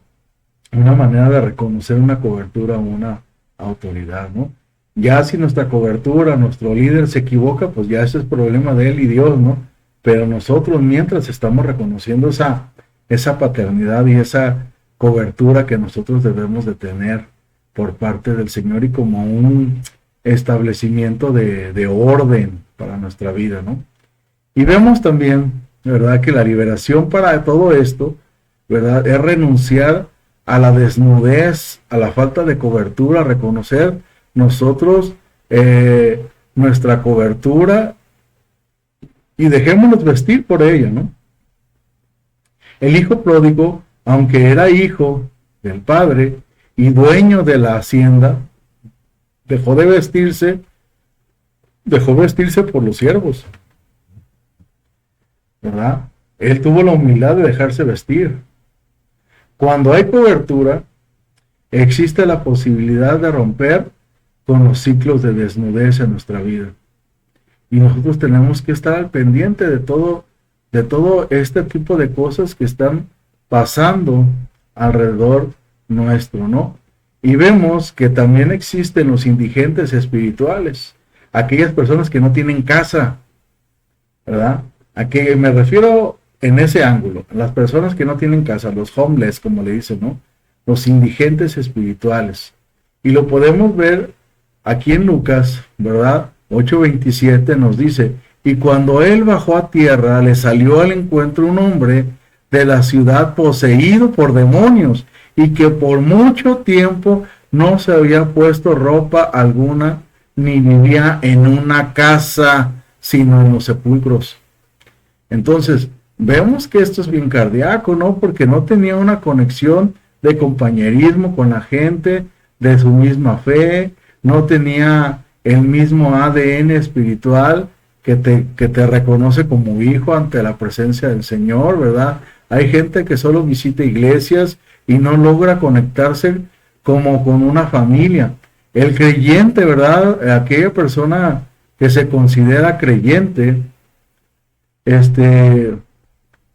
una manera de reconocer una cobertura o una autoridad, ¿no? Ya si nuestra cobertura, nuestro líder se equivoca, pues ya ese es problema de él y Dios, ¿no? Pero nosotros, mientras estamos reconociendo esa paternidad y esa cobertura que nosotros debemos de tener por parte del Señor, y como un establecimiento de orden para nuestra vida, ¿no? Y vemos también, ¿verdad?, que la liberación para todo esto, ¿verdad?, es renunciar a la desnudez, a la falta de cobertura, reconocer nosotros nuestra cobertura y dejémonos vestir por ella, ¿no? El hijo pródigo, aunque era hijo del padre y dueño de la hacienda, dejó vestirse por los siervos, ¿verdad? Él tuvo la humildad de dejarse vestir. Cuando hay cobertura, existe la posibilidad de romper con los ciclos de desnudez en nuestra vida. Y nosotros tenemos que estar al pendiente de todo este tipo de cosas que están pasando alrededor nuestro, ¿no? Y vemos que también existen los indigentes espirituales, aquellas personas que no tienen casa, ¿verdad? ¿A qué me refiero en ese ángulo? Las personas que no tienen casa, los homeless, como le dicen, ¿no? Los indigentes espirituales. Y lo podemos ver aquí en Lucas, ¿verdad? 8:27 nos dice: y cuando él bajó a tierra, le salió al encuentro un hombre de la ciudad poseído por demonios, y que por mucho tiempo no se había puesto ropa alguna, ni vivía en una casa, sino en los sepulcros. Entonces, vemos que esto es bien cardíaco, ¿no? Porque no tenía una conexión de compañerismo con la gente de su misma fe, no tenía el mismo ADN espiritual que te reconoce como hijo ante la presencia del Señor, ¿verdad? Hay gente que solo visita iglesias y no logra conectarse como con una familia. El creyente, ¿verdad? Aquella persona que se considera creyente,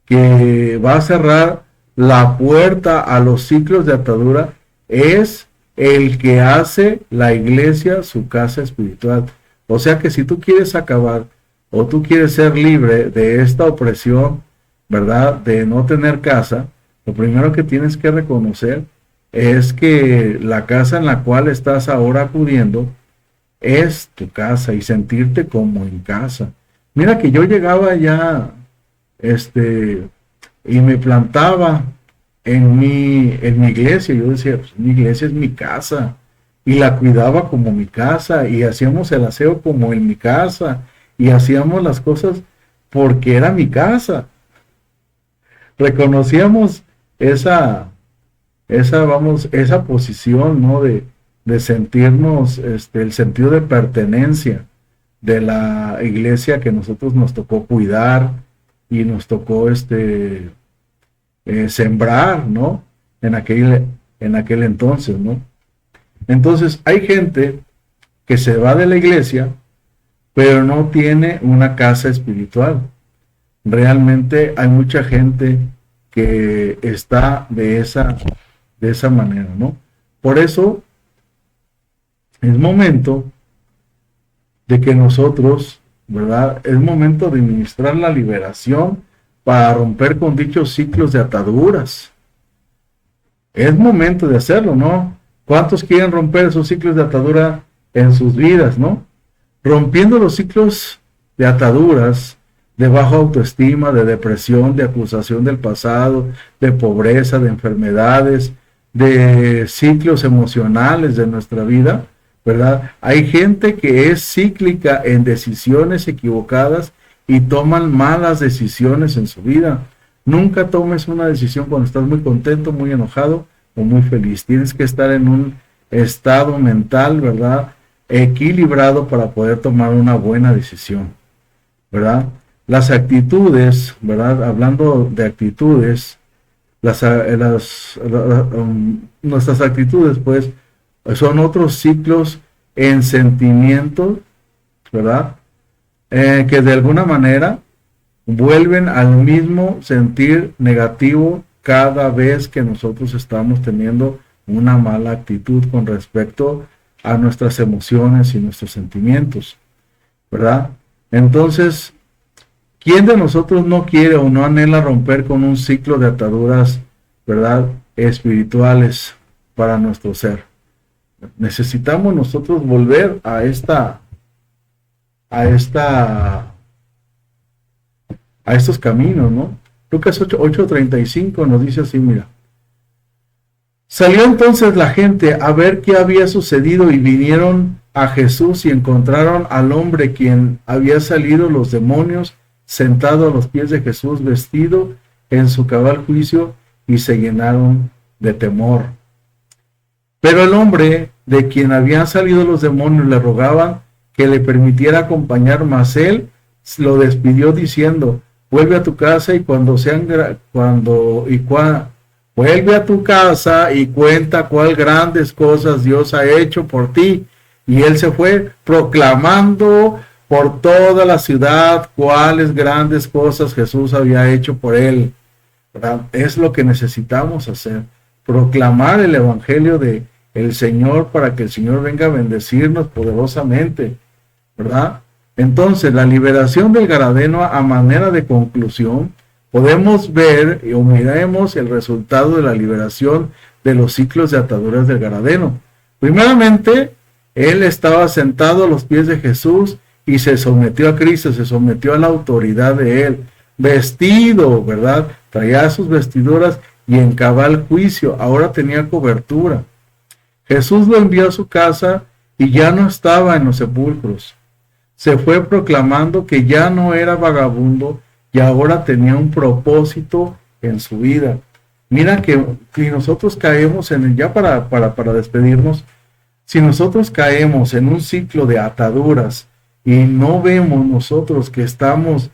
que va a cerrar la puerta a los ciclos de atadura, es el que hace la iglesia su casa espiritual. O sea que si tú quieres acabar o tú quieres ser libre de esta opresión, ¿verdad?, de no tener casa, lo primero que tienes que reconocer es que la casa en la cual estás ahora acudiendo es tu casa, y sentirte como en casa. Mira que yo llegaba ya, y me plantaba en mi iglesia. Yo decía, pues mi iglesia es mi casa, y la cuidaba como mi casa, y hacíamos el aseo como en mi casa, y hacíamos las cosas porque era mi casa. Reconocíamos esa posición, ¿no? De sentirnos, el sentido de pertenencia de la iglesia que nosotros nos tocó cuidar y nos tocó sembrar, ¿no? En aquel entonces, ¿no? Entonces hay gente que se va de la iglesia pero no tiene una casa espiritual. Realmente hay mucha gente que está de esa manera, ¿no? Por eso es momento de que nosotros, ¿verdad? Es momento de ministrar la liberación para romper con dichos ciclos de ataduras. Es momento de hacerlo, ¿no? ¿Cuántos quieren romper esos ciclos de atadura en sus vidas, ¿no? Rompiendo los ciclos de ataduras, de baja autoestima, de depresión, de acusación del pasado, de pobreza, de enfermedades, de ciclos emocionales de nuestra vida, ¿verdad? Hay gente que es cíclica en decisiones equivocadas y toman malas decisiones en su vida. Nunca tomes una decisión cuando estás muy contento, muy enojado o muy feliz. Tienes que estar en un estado mental, ¿verdad?, equilibrado para poder tomar una buena decisión, ¿verdad? Las actitudes, ¿verdad? Hablando de actitudes, nuestras actitudes, pues, son otros ciclos en sentimientos, ¿verdad? Que de alguna manera vuelven al mismo sentir negativo cada vez que nosotros estamos teniendo una mala actitud con respecto a nuestras emociones y nuestros sentimientos, ¿verdad? Entonces, ¿quién de nosotros no quiere o no anhela romper con un ciclo de ataduras, ¿verdad?, espirituales para nuestro ser? Necesitamos nosotros volver a estos caminos, ¿no? Lucas 8:35 nos dice así, mira. Salió entonces la gente a ver qué había sucedido y vinieron a Jesús y encontraron al hombre quien había salido los demonios sentado a los pies de Jesús, vestido en su cabal juicio, y se llenaron de temor. Pero el hombre de quien habían salido los demonios le rogaban que le permitiera acompañar, mas él lo despidió diciendo: vuelve a tu casa y vuelve a tu casa y cuenta cuál grandes cosas Dios ha hecho por ti. Y él se fue proclamando por toda la ciudad cuáles grandes cosas Jesús había hecho por él, ¿verdad? Es lo que necesitamos hacer, proclamar el evangelio de el Señor para que el Señor venga a bendecirnos poderosamente, ¿verdad? Entonces, la liberación del Gadareno, a manera de conclusión, podemos ver o miremos el resultado de la liberación de los ciclos de ataduras del Gadareno. Primeramente, él estaba sentado a los pies de Jesús y se sometió a Cristo, se sometió a la autoridad de él, vestido, ¿verdad? Traía sus vestiduras y en cabal juicio, ahora tenía cobertura. Jesús lo envió a su casa y ya no estaba en los sepulcros. Se fue proclamando que ya no era vagabundo y ahora tenía un propósito en su vida. Mira que si nosotros caemos en el, ya para despedirnos, si nosotros caemos en un ciclo de ataduras y no vemos nosotros que estamos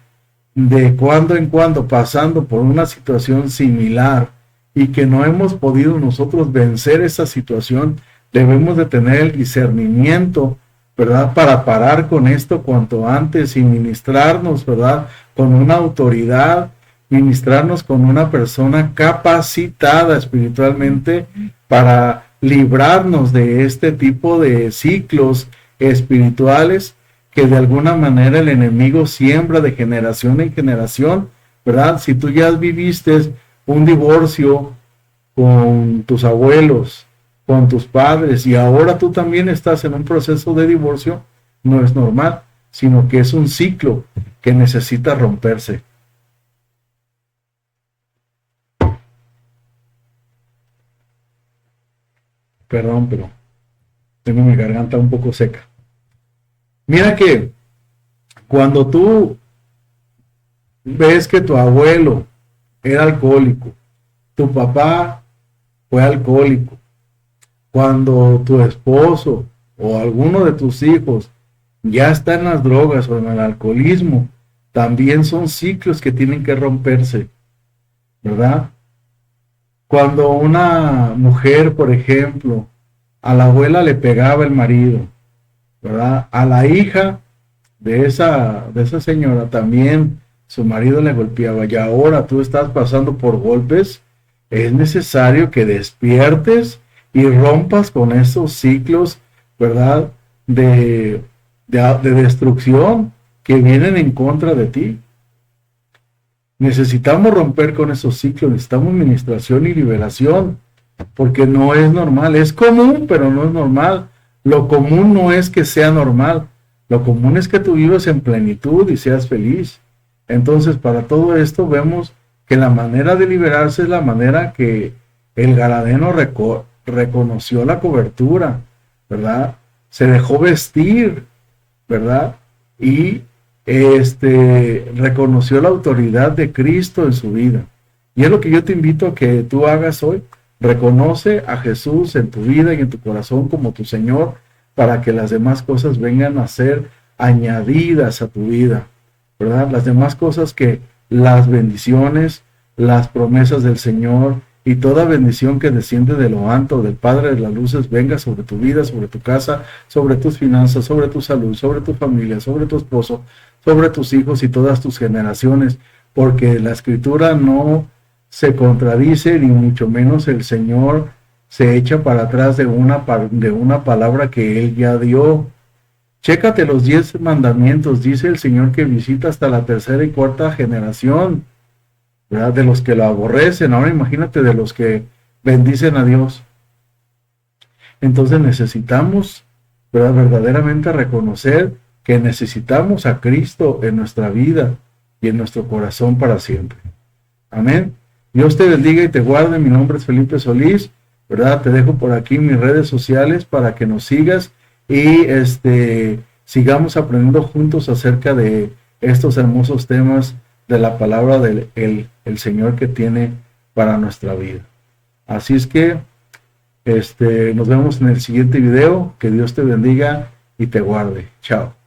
de cuando en cuando pasando por una situación similar y que no hemos podido nosotros vencer esa situación, debemos de tener el discernimiento, ¿verdad?, para parar con esto cuanto antes y ministrarnos, ¿verdad?, con una autoridad, ministrarnos con una persona capacitada espiritualmente para librarnos de este tipo de ciclos espirituales que de alguna manera el enemigo siembra de generación en generación, ¿verdad? Si tú ya viviste un divorcio con tus abuelos, con tus padres, y ahora tú también estás en un proceso de divorcio, no es normal, sino que es un ciclo que necesita romperse. Perdón, pero tengo mi garganta un poco seca. Mira que cuando tú ves que tu abuelo era alcohólico, tu papá fue alcohólico, cuando tu esposo o alguno de tus hijos ya está en las drogas o en el alcoholismo, también son ciclos que tienen que romperse, ¿verdad? Cuando una mujer, por ejemplo, a la abuela le pegaba el marido, ¿verdad? A la hija de esa señora también su marido le golpeaba y ahora tú estás pasando por golpes, es necesario que despiertes y rompas con esos ciclos, ¿verdad? De destrucción que vienen en contra de ti. Necesitamos romper con esos ciclos, necesitamos ministración y liberación, porque no es normal, es común, pero no es normal. Lo común no es que sea normal, lo común es que tú vivas en plenitud y seas feliz. Entonces, para todo esto vemos que la manera de liberarse es la manera que el Galadeno reconoció la cobertura, ¿verdad? Se dejó vestir, ¿verdad? Y reconoció la autoridad de Cristo en su vida. Y es lo que yo te invito a que tú hagas hoy. Reconoce a Jesús en tu vida y en tu corazón como tu Señor, para que las demás cosas vengan a ser añadidas a tu vida, ¿verdad? Las demás cosas, que las bendiciones, las promesas del Señor y toda bendición que desciende de lo alto, del Padre de las luces, venga sobre tu vida, sobre tu casa, sobre tus finanzas, sobre tu salud, sobre tu familia, sobre tu esposo, sobre tus hijos y todas tus generaciones, porque la Escritura no se contradice, ni mucho menos el Señor se echa para atrás de una palabra que Él ya dio. Chécate los 10 mandamientos, dice el Señor que visita hasta la tercera y cuarta generación, ¿verdad? De los que lo aborrecen. Ahora imagínate de los que bendicen a Dios. Entonces necesitamos, ¿verdad?, verdaderamente reconocer que necesitamos a Cristo en nuestra vida y en nuestro corazón para siempre. Amén. Dios te bendiga y te guarde. Mi nombre es Felipe Solís, ¿verdad? Te dejo por aquí mis redes sociales para que nos sigas y sigamos aprendiendo juntos acerca de estos hermosos temas de la palabra del el Señor que tiene para nuestra vida. Así es que nos vemos en el siguiente video. Que Dios te bendiga y te guarde. Chao.